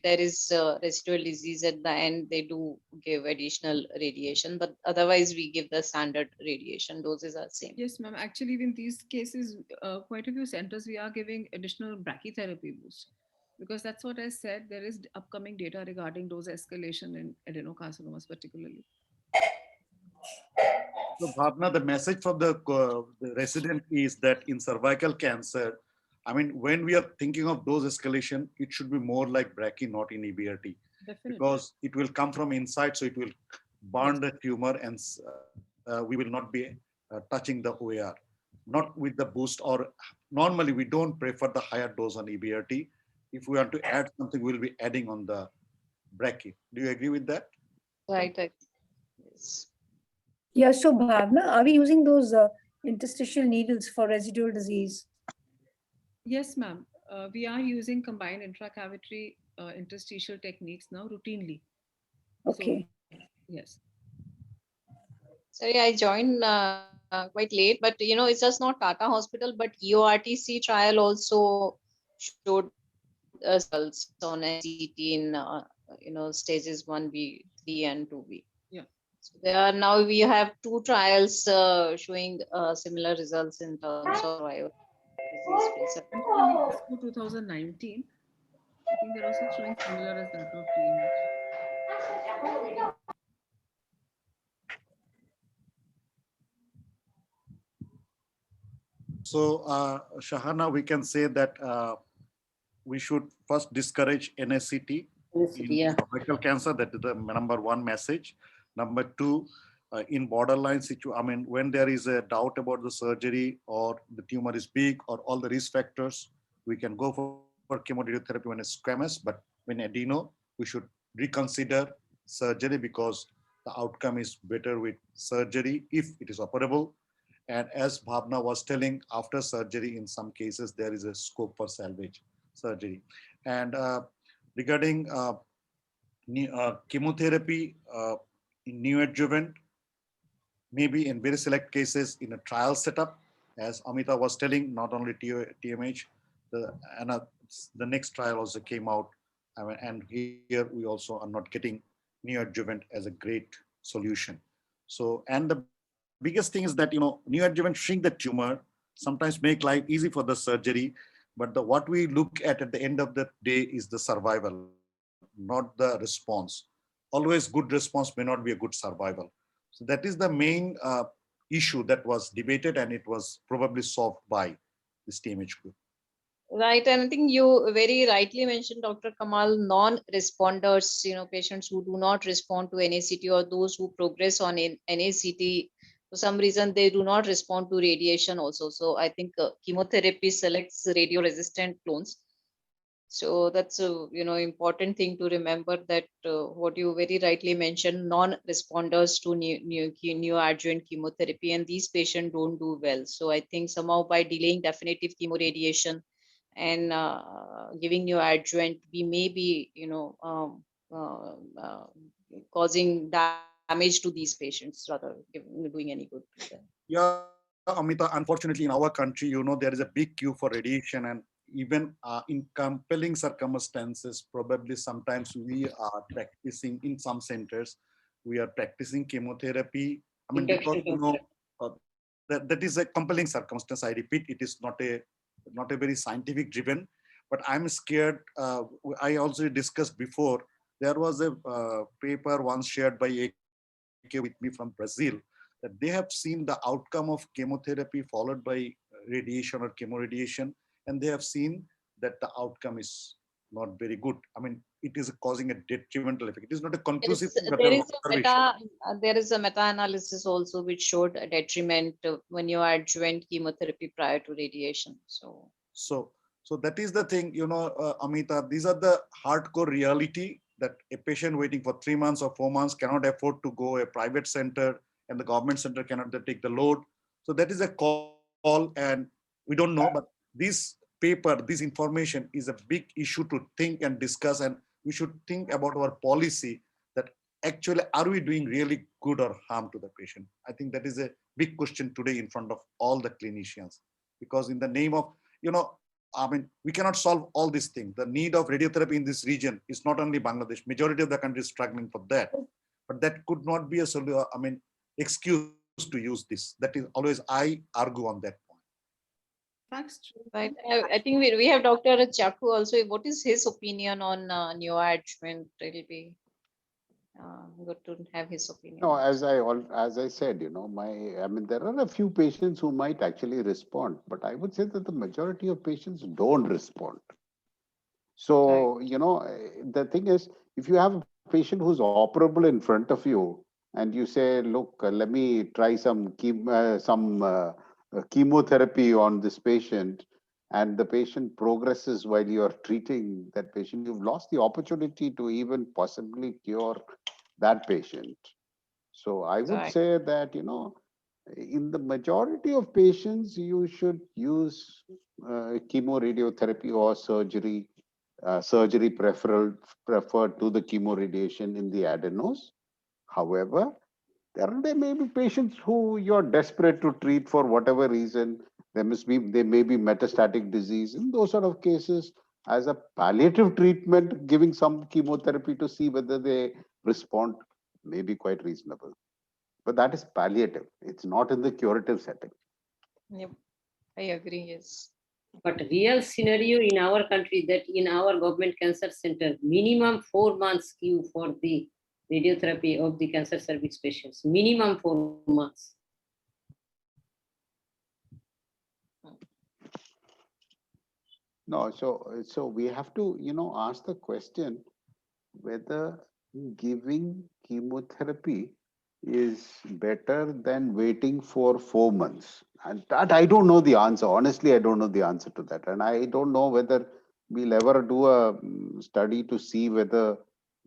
there is residual disease at the end, they do give additional radiation. But otherwise, we give the standard radiation. Doses are same. Yes, ma'am. Actually, in these cases, quite a few centers, we are giving additional brachytherapy boost. Because that's what I said, there is upcoming data regarding dose escalation in adenocarcinomas particularly. So Bhavna, the message from the resident is that in cervical cancer, I mean, when we are thinking of dose escalation, it should be more like brachy, not in EBRT. Definitely. Because it will come from inside, so it will burn the tumor and we will not be touching the OAR, not with the boost, or normally we don't prefer the higher dose on EBRT. If we want to add something, we'll be adding on the brachy. Do you agree with that? Right. Yes. Yeah, so Bhavna, are we using those interstitial needles for residual disease? Yes, ma'am. We are using combined intracavitary interstitial techniques now routinely. Okay. So, yes. Sorry, I joined quite late, but it's just not Tata Hospital, but EORTC trial also showed results on SCT in stages 1B, 3, and 2B. Yeah. So now we have 2 trials showing similar results in terms of survival. Disease-free survival. 2019, I think they're also showing similar as that of TNH. So, Shahana, we can say that we should first discourage NSCT in cervical cancer. That is the number 1 message. Number 2, in borderline situation, I mean, when there is a doubt about the surgery or the tumor is big or all the risk factors, we can go for chemoradiotherapy when it's squamous. But when adeno, we should reconsider surgery because the outcome is better with surgery if it is operable. And as Bhavna was telling, after surgery, in some cases, there is a scope for salvage surgery. And regarding chemotherapy in neoadjuvant, maybe in very select cases in a trial setup, as Amita was telling, not only TMH, the next trial also came out. And here we also are not getting neoadjuvant as a great solution. So, and the biggest thing is that, neoadjuvant shrink the tumor, sometimes make life easy for the surgery, but what we look at the end of the day is the survival, not the response. Always good response may not be a good survival. So that is the main issue that was debated, and it was probably solved by this TMH group. Right, and I think you very rightly mentioned, Dr. Kamal, non-responders, patients who do not respond to NACT or those who progress on NACT, for some reason they do not respond to radiation also. So I think chemotherapy selects radio-resistant clones. So that's a important thing to remember, that what you very rightly mentioned, non-responders to neoadjuvant chemotherapy, and these patients don't do well. So I think somehow by delaying definitive chemoradiation and giving neoadjuvant, we may be causing damage to these patients rather than doing any good to them. Yeah, Amita, unfortunately in our country, there is a big queue for radiation, and even in compelling circumstances, probably sometimes we are practicing in some centers, we are practicing chemotherapy. I mean, because that is a compelling circumstance. I repeat, it is not a very scientific driven, but I'm scared. I also discussed before, there was a paper once shared by AK with me from Brazil, that they have seen the outcome of chemotherapy followed by radiation or chemoradiation, and they have seen that the outcome is not very good. I mean, it is causing a detrimental effect. It is not a conclusive thing, but there is a meta-analysis also which showed a detriment when you adjuvant chemotherapy prior to radiation. So that is the thing, Amita, these are the hardcore reality, that a patient waiting for 3 months or 4 months cannot afford to go a private center, and the government center cannot take the load. So that is a call, and we don't know, but this paper, this information is a big issue to think and discuss, and we should think about our policy that actually, are we doing really good or harm to the patient? I think that is a big question today in front of all the clinicians, because in the name of, I mean, we cannot solve all these things. The need of radiotherapy in this region is not only Bangladesh, majority of the country is struggling for that, but that could not be a solution, I mean, excuse to use this. That is always, I argue on that point. That's true. Right. I think we have Dr. Chaku also. What is his opinion on neoadjuvant? It'll be good to have his opinion. No, as I said, I mean, there are a few patients who might actually respond, but I would say that the majority of patients don't respond. So, the thing is, if you have a patient who's operable in front of you, and you say, look, let me try some chemotherapy on this patient, and the patient progresses while you're treating that patient, you've lost the opportunity to even possibly cure that patient. So I would say that, in the majority of patients, you should use chemoradiotherapy or surgery, surgery preferred to the chemoradiation in the adenos. However, there may be patients who you're desperate to treat for whatever reason. There may be metastatic disease. In those sort of cases, as a palliative treatment, giving some chemotherapy to see whether they respond may be quite reasonable. But that is palliative. It's not in the curative setting. Yep, I agree, yes. But real scenario in our country, that in our government cancer center, minimum 4 months queue for the radiotherapy of the cancer cervix patients, minimum 4 months. No, so we have to, ask the question whether giving chemotherapy is better than waiting for 4 months. And that I don't know the answer. Honestly, I don't know the answer to that. And I don't know whether we'll ever do a study to see whether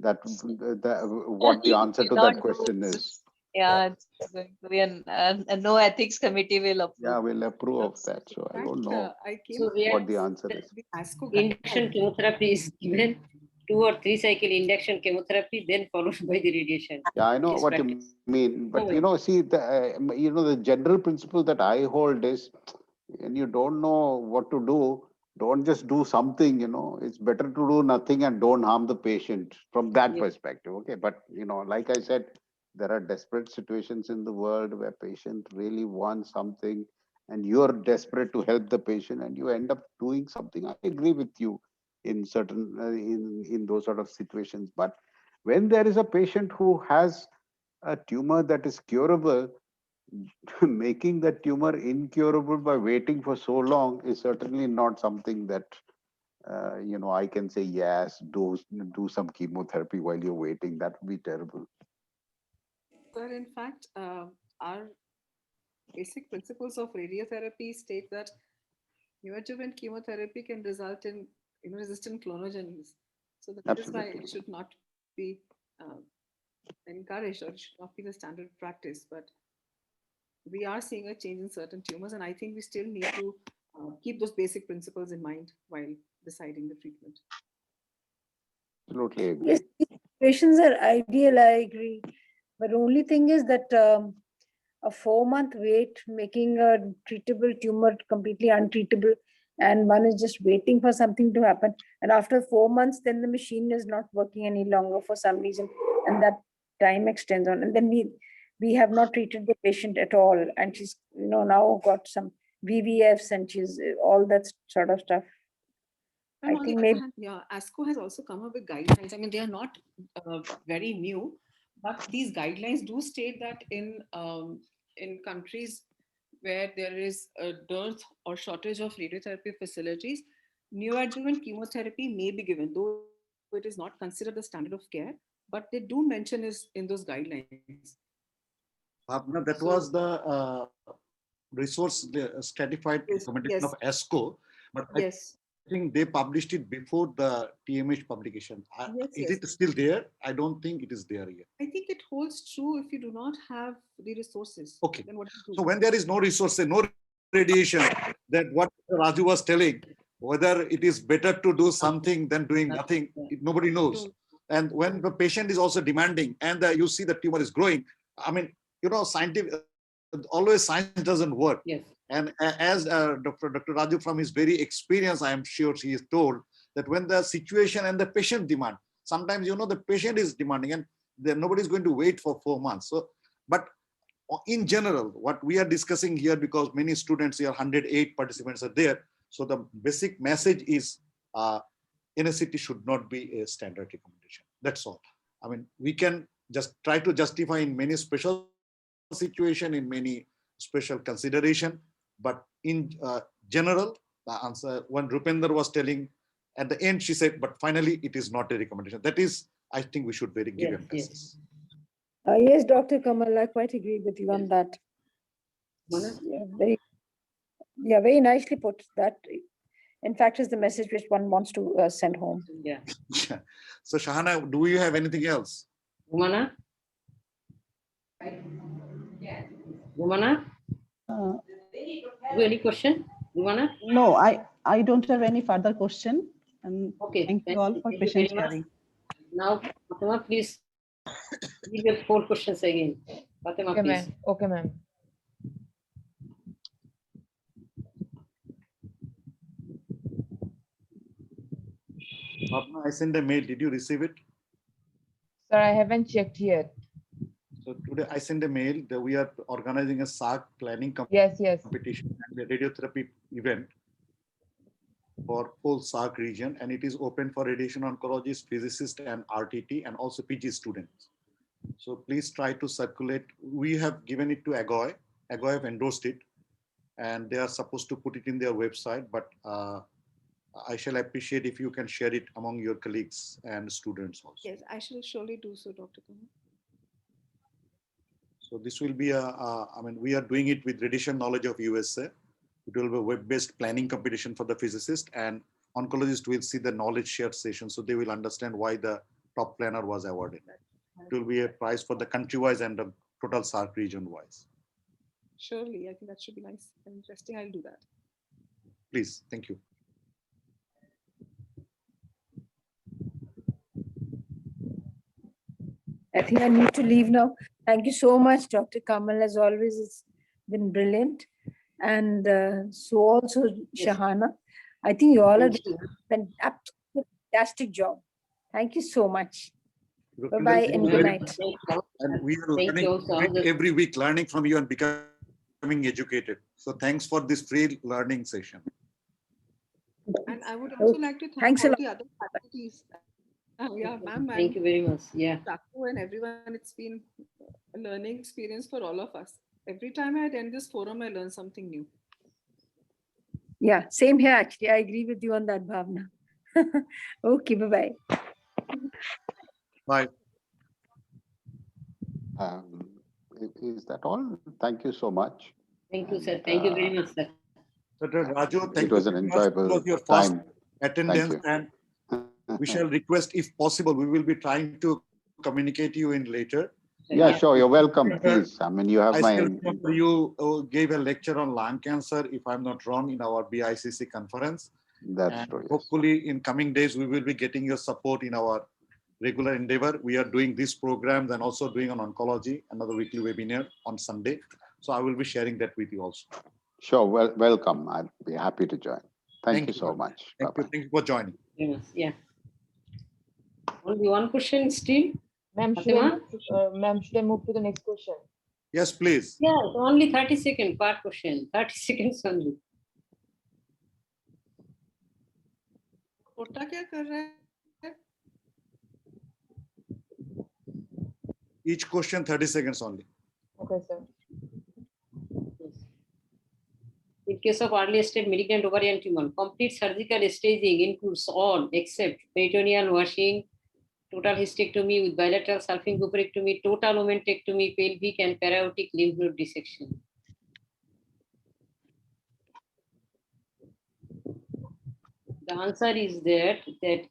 what the answer to that question is. Yeah, it's going to be a no ethics committee will approve. Yeah, we'll approve of that. So I don't know what the answer is. Induction chemotherapy is given, 2 or 3 cycle induction chemotherapy, then followed by the radiation. Yeah, I know what you mean, but see, the general principle that I hold is, when you don't know what to do, don't just do something. It's better to do nothing and don't harm the patient from that perspective. Okay, but like I said, there are desperate situations in the world where patient really wants something, and you're desperate to help the patient, and you end up doing something. I agree with you in certain in those sort of situations. But when there is a patient who has a tumor that is curable, making that tumor incurable by waiting for so long is certainly not something that I can say, yes, do some chemotherapy while you're waiting. That would be terrible. Well, in fact, our basic principles of radiotherapy state that neoadjuvant chemotherapy can result in resistant clonogenesis. So that is why it should not be encouraged, or it should not be the standard practice. But we are seeing a change in certain tumors, and I think we still need to keep those basic principles in mind while deciding the treatment. Absolutely agree. Yes, patients are ideal, I agree. But the only thing is that a 4-month wait, making a treatable tumor completely untreatable, and one is just waiting for something to happen. And after 4 months, then the machine is not working any longer for some reason, and that time extends on. And then we have not treated the patient at all, and she's now got some VVFs, and she's all that sort of stuff. And I think maybe ASCO has also come up with guidelines. I mean, they are not very new, but these guidelines do state that in countries where there is a dearth or shortage of radiotherapy facilities, neoadjuvant chemotherapy may be given, though it is not considered the standard of care, but they do mention is in those guidelines. Bhavna, that was the resource stratified recommendation of ASCO, but I think they published it before the TMH publication. Is it still there? I don't think it is there yet. I think it holds true if you do not have the resources. Okay. Then what do you do? So when there is no resources, no radiation, that what Raju was telling, whether it is better to do something than doing nothing, nobody knows. And when the patient is also demanding and you see the tumor is growing, I mean, scientific, always science doesn't work. Yes. And as Dr. Raju, from his very experience, I am sure he is told that when the situation and the patient demand, sometimes, the patient is demanding and then nobody is going to wait for 4 months. So, but in general, what we are discussing here, because many students here, 108 participants are there. So the basic message is NSCT should not be a standard recommendation. That's all. I mean, we can just try to justify in many special situation, in many special consideration, but in general, the answer, when Rupender was telling, at the end she said, but finally it is not a recommendation. That is, I think we should very give emphasis. Yes, Dr. Kamal, I quite agree with you on that. Yeah, very nicely put. That, in fact, is the message which one wants to send home. Yeah. So Shahana, do you have anything else? Rumana? Rumana? Any question? Rumana? No, I don't have any further question. And okay, thank you all for patient hearing. Now, Fatima, please give your 4 questions again. Fatima, Okay, please. ma'am. Okay, ma'am. I sent a mail. Did you receive it? Sir, I haven't checked yet. So today I sent a mail that we are organizing a SARC planning Yes. competition and a radiotherapy event for whole SARC region, and it is open for radiation oncologists, physicists, and RTT, and also PG students. So please try to circulate. We have given it to AGOI. AGOI have endorsed it, and they are supposed to put it in their website, but I shall appreciate if you can share it among your colleagues and students also. Yes, I shall surely do so, Dr. Kamal. So this will be I mean, we are doing it with Radiation Knowledge of USA. It will be a web-based planning competition for the physicist, and oncologists will see the knowledge share session, so they will understand why the top planner was awarded. It will be a prize for the country-wise and the total SARC region-wise. Surely, I think that should be nice and interesting. I'll do that. Please, thank you. I think I need to leave now. Thank you so much, Dr. Kamal. As always, it's been brilliant. And so also Shahana. I think you all are doing an fantastic job. Thank you so much. Bye-bye and good night. And we are learning every week, learning from you and becoming educated. So thanks for this free learning session. And I would also like to thank all the other faculties. Yeah, ma'am. Thank you very much. Yeah. Taku and everyone, it's been a learning experience for all of us. Every time I attend this forum, I learn something new. Yeah, same here actually. I agree with you on that, Bhavna. Okay, bye-bye. Bye. Is that all? Thank you so much. Thank you, sir. Thank you very much, sir. Dr. Raju, thank it was you an very much. enjoyable It was your first time. attendance, and we shall request, if possible, we will be trying to communicate you in later. Yeah, sure. You're welcome. Please. I mean, you have I my. still remember you gave a lecture on lung cancer, if I'm not wrong, in our BICC conference. That's true. Yes. Hopefully, in coming days, we will be getting your support in our regular endeavor. We are doing these programs and also doing on oncology, another weekly webinar on Sunday. So I will be sharing that with you also. Sure. Well, welcome. I'd be happy to join. Thank you so much. Thank you. Thank you for joining. Yeah. Only one question still. Ma'am, should I move to the next question? Yes, please. Yeah, only 30 seconds per question. 30 seconds only. Kota kya kar raha hai? Each question 30 seconds only. Okay, sir. In case of early stage malignant ovarian tumor, complete surgical staging includes all except peritoneal washing, total hysterectomy with bilateral salpingo-oophorectomy, total omentectomy, pelvic and para-aortic lymph node dissection. The answer is that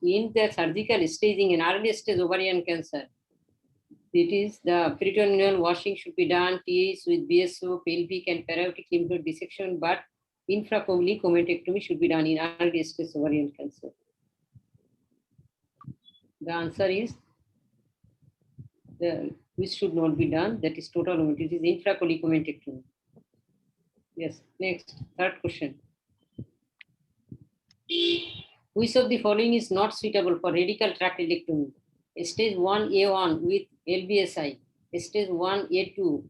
in the surgical staging in early stage ovarian cancer, it is the peritoneal washing should be done, TAs with BSO, pelvic and para-aortic lymph node dissection, but infracolicomectomy should be done in early stage ovarian cancer? The answer is which should not be done, that is total omet, it is infracolicomectomy. Yes, next, third question. Which of the following is not suitable for radical trachylectomy? Stage 1A1 with LBSI, stage 1A2,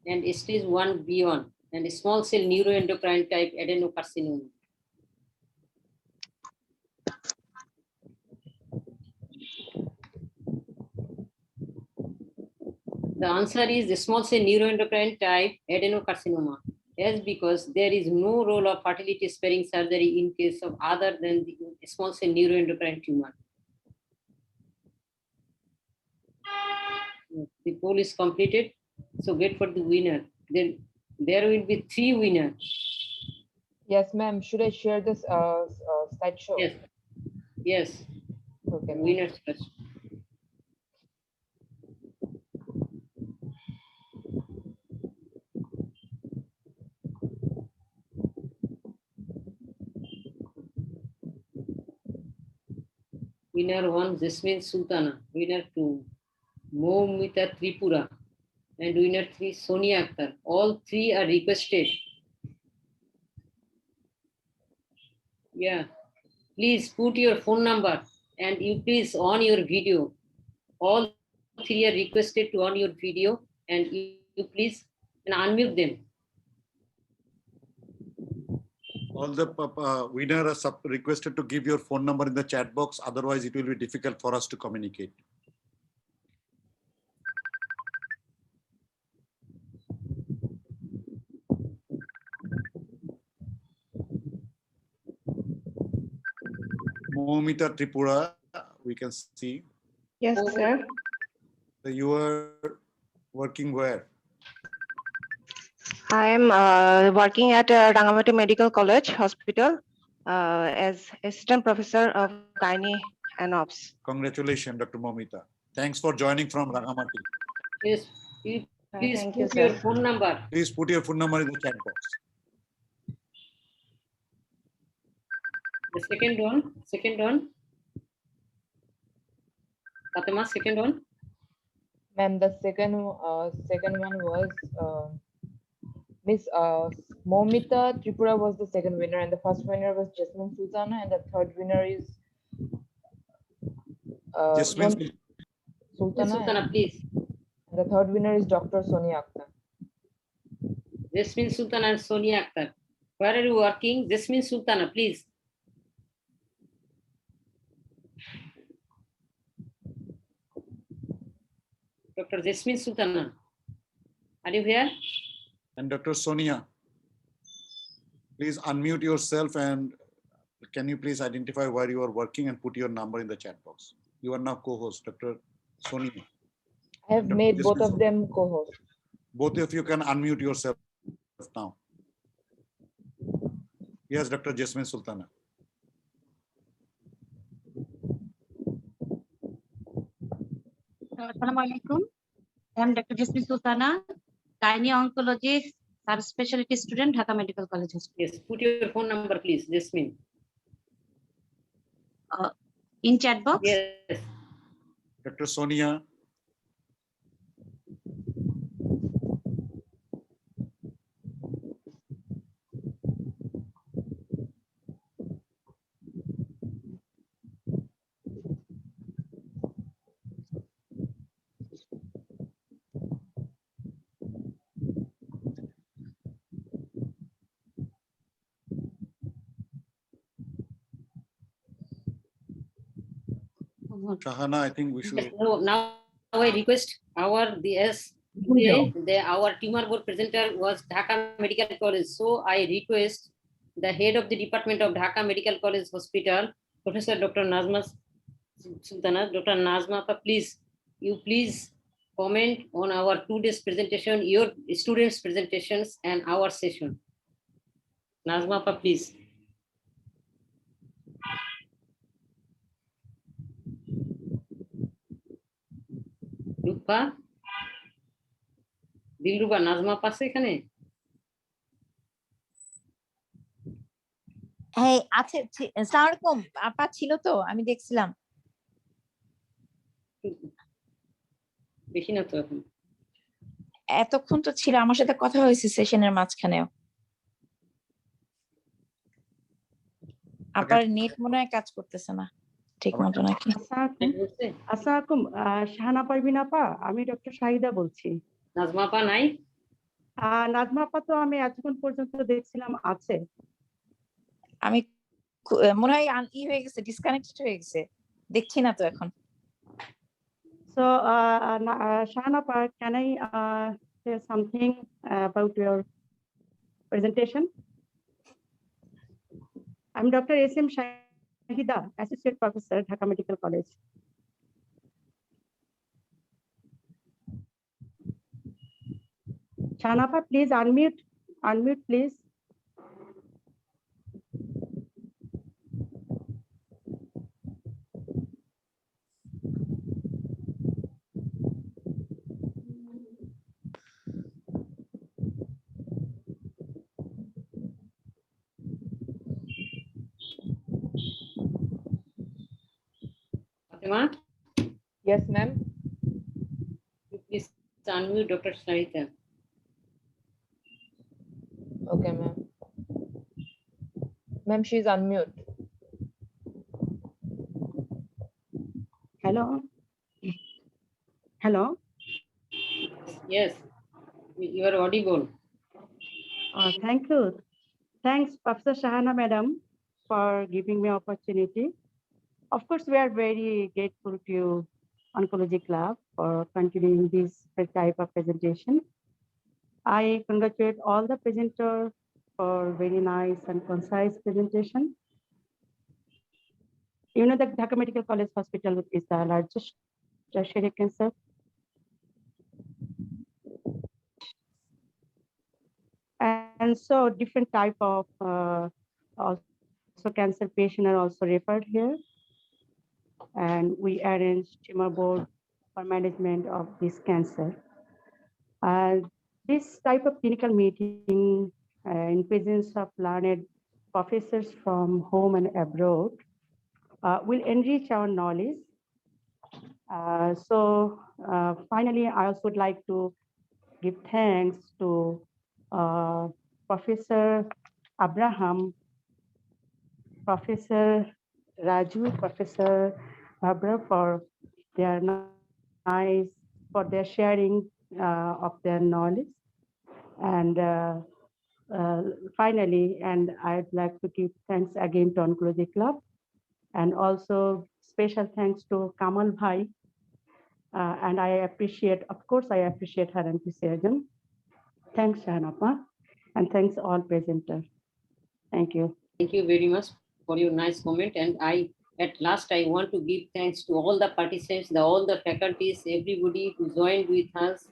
and stage 1B1, and small cell neuroendocrine type adenocarcinoma. The answer is the small cell neuroendocrine type adenocarcinoma. Yes, because there is no role of fertility sparing surgery in case of other than the small cell neuroendocrine tumor. The poll is completed. So wait for the winner. Then there will be 3 winners. Yes, ma'am. Should I share this slideshow? Yes. Yes. Okay. Winners first. Winner 1, Jasmine Sultana. Winner 2, Moumita Tripura. And winner 3, Sonia Akhtar. All 3 are requested. Yeah. Please put your phone number and you please on your video. All 3 are requested to on your video and you please and unmute them. All the winners are requested to give your phone number in the chat box. Otherwise, it will be difficult for us to communicate. Moumita Tripura, we can see. Yes, sir. So you are working where? I am working at Rangamati Medical College Hospital as assistant professor of gynae and obs. Congratulations, Dr. Moumita. Thanks for joining from Rangamati. Yes, please Thank you, put your sir. phone number. Please put your phone number in the chat box. The second one. Fatima, second one. Ma'am, the second one was Miss Moumita Tripura was the second winner, and the first winner was Jasmine Sultana, and the third winner is Jasmine Sultana. Sultana, please. And the third winner is Dr. Sonia Akhtar. Jasmine Sultana and Sonia Akhtar. Where are you working? Jasmine Sultana, please. Dr. Jasmine Sultana, are you here? and Dr. Sonia, please unmute yourself and can you please identify where you are working and put your number in the chat box. You are now co-host, Dr. Sonia. I have made both of them co-hosts. Both of you can unmute yourself now. Yes, Dr. Jasmine Sultana. Assalamu alaikum. I am Dr. Jasmine Sultana, gynae oncologist, subspecialty student, Dhaka Medical College Hospital. Yes, put your phone number, please, Jasmine. In chat box? Yes. Dr. Sonia. Shahana, I think we should. Yes, now I request our tumor board presenter was Dhaka Medical College. So I request the head of the department of Dhaka Medical College Hospital, Professor Dr. Nazma Sultana. Dr. Nazma, please comment on our 2 days presentation, your students' presentations, and our session. Nazma, please. রূপা দিলরুবা নাজমা পাশে এখানে হ্যাঁ আছে আসসালামু আলাইকুম আপা ছিল তো আমি দেখছিলাম বেশি না তো এখন এতক্ষণ তো ছিল আমার সাথে কথা হয়েছে সেশনের মাঝখানেও আপার নেট মনে হয় কাজ করতেছে না ঠিক মতো নাকি আসসালামু শাহানা পারভিন আপা আমি ডক্টর শাহিদা বলছি নাজমা আপা নাই নাজমা আপা তো আমি এতক্ষণ পর্যন্ত দেখছিলাম আছে আমি মনে হয় ই হয়ে গেছে ডিসকানেক্টেড হয়ে গেছে দেখছি না তো এখন So, Shahana, can I say something about your presentation? I'm Dr. S.M. Shahida, Associate Professor, Dhaka Medical College. Shahana, please unmute, please. Fatima? Yes, ma'am. Please unmute Dr. Shahida. Okay, ma'am. Ma'am, she's unmute. Hello. Hello. Yes, you are audible. Thank you. Thanks, Professor Shahana, madam, for giving me opportunity. Of course, we are very grateful to Oncology Club for continuing this type of presentation. I congratulate all the presenters for very nice and concise presentation. You know that Dhaka Medical College Hospital is the largest tertiary cancer. And so different type of also cancer patient are also referred here. And we arrange tumor board for management of this cancer. This type of clinical meeting in presence of learned professors from home and abroad will enrich our knowledge. Finally, I also would like to give thanks to Professor Abraham, Professor Raju, Professor Barbara for their sharing of their knowledge. And finally, and I'd like to give thanks again to Oncology Club, and also special thanks to Kamal Bhai. And I appreciate, of course, I appreciate her enthusiasm. Thanks, Shahanapa, and thanks all presenters. Thank you. Thank you very much for your nice comment. And at last, I want to give thanks to all the participants, all the faculties, everybody who joined with us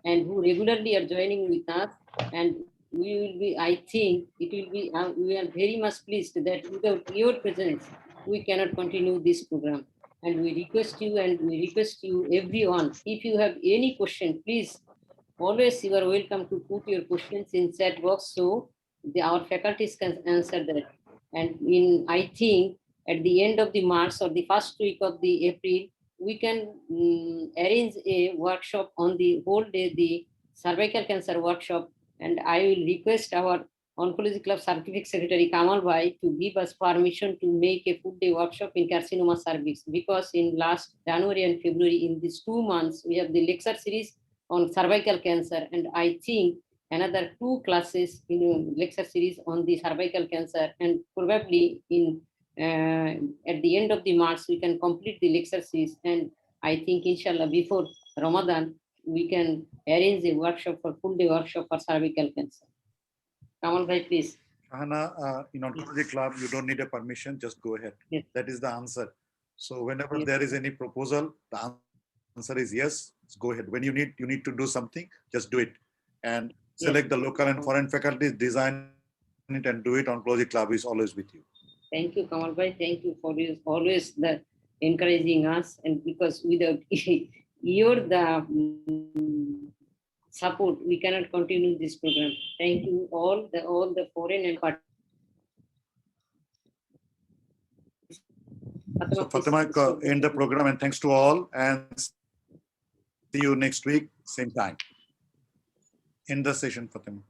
and who regularly are joining with us. And we will be, I think it will be, we are very much pleased that without your presence, we cannot continue this program. And we request you everyone, if you have any question, please, always you are welcome to put your questions in chat box so our faculties can answer that. And I think at the end of the March or the first week of the April, we can arrange a workshop on the whole day, the cervical cancer workshop. And I will request our Oncology Club Scientific Secretary Kamal Bhai to give us permission to make a full day workshop in carcinoma cervix, because in last January and February, in these 2 months, we have the lecture series on cervical cancer, and I think another 2 classes in lecture series on the cervical cancer, and probably at the end of the March we can complete the lecture series. And I think inshallah before Ramadan we can arrange a workshop for full day workshop for cervical cancer. Kamal bhai, please. Shahana, in Oncology Club you don't need a permission, just go ahead. Yes. That is the answer. So whenever there is any proposal, the answer is yes, go ahead. When you need to do something, just do it and select the local and foreign faculties, design it and do it. Oncology Club is always with you. Thank you, Kamal bhai. Thank you for always the encouraging us, and because without your support, we cannot continue this program. Thank you all the foreign and So Fatima, end the program, and thanks to all, and see you next week, same time. End the session, Fatima.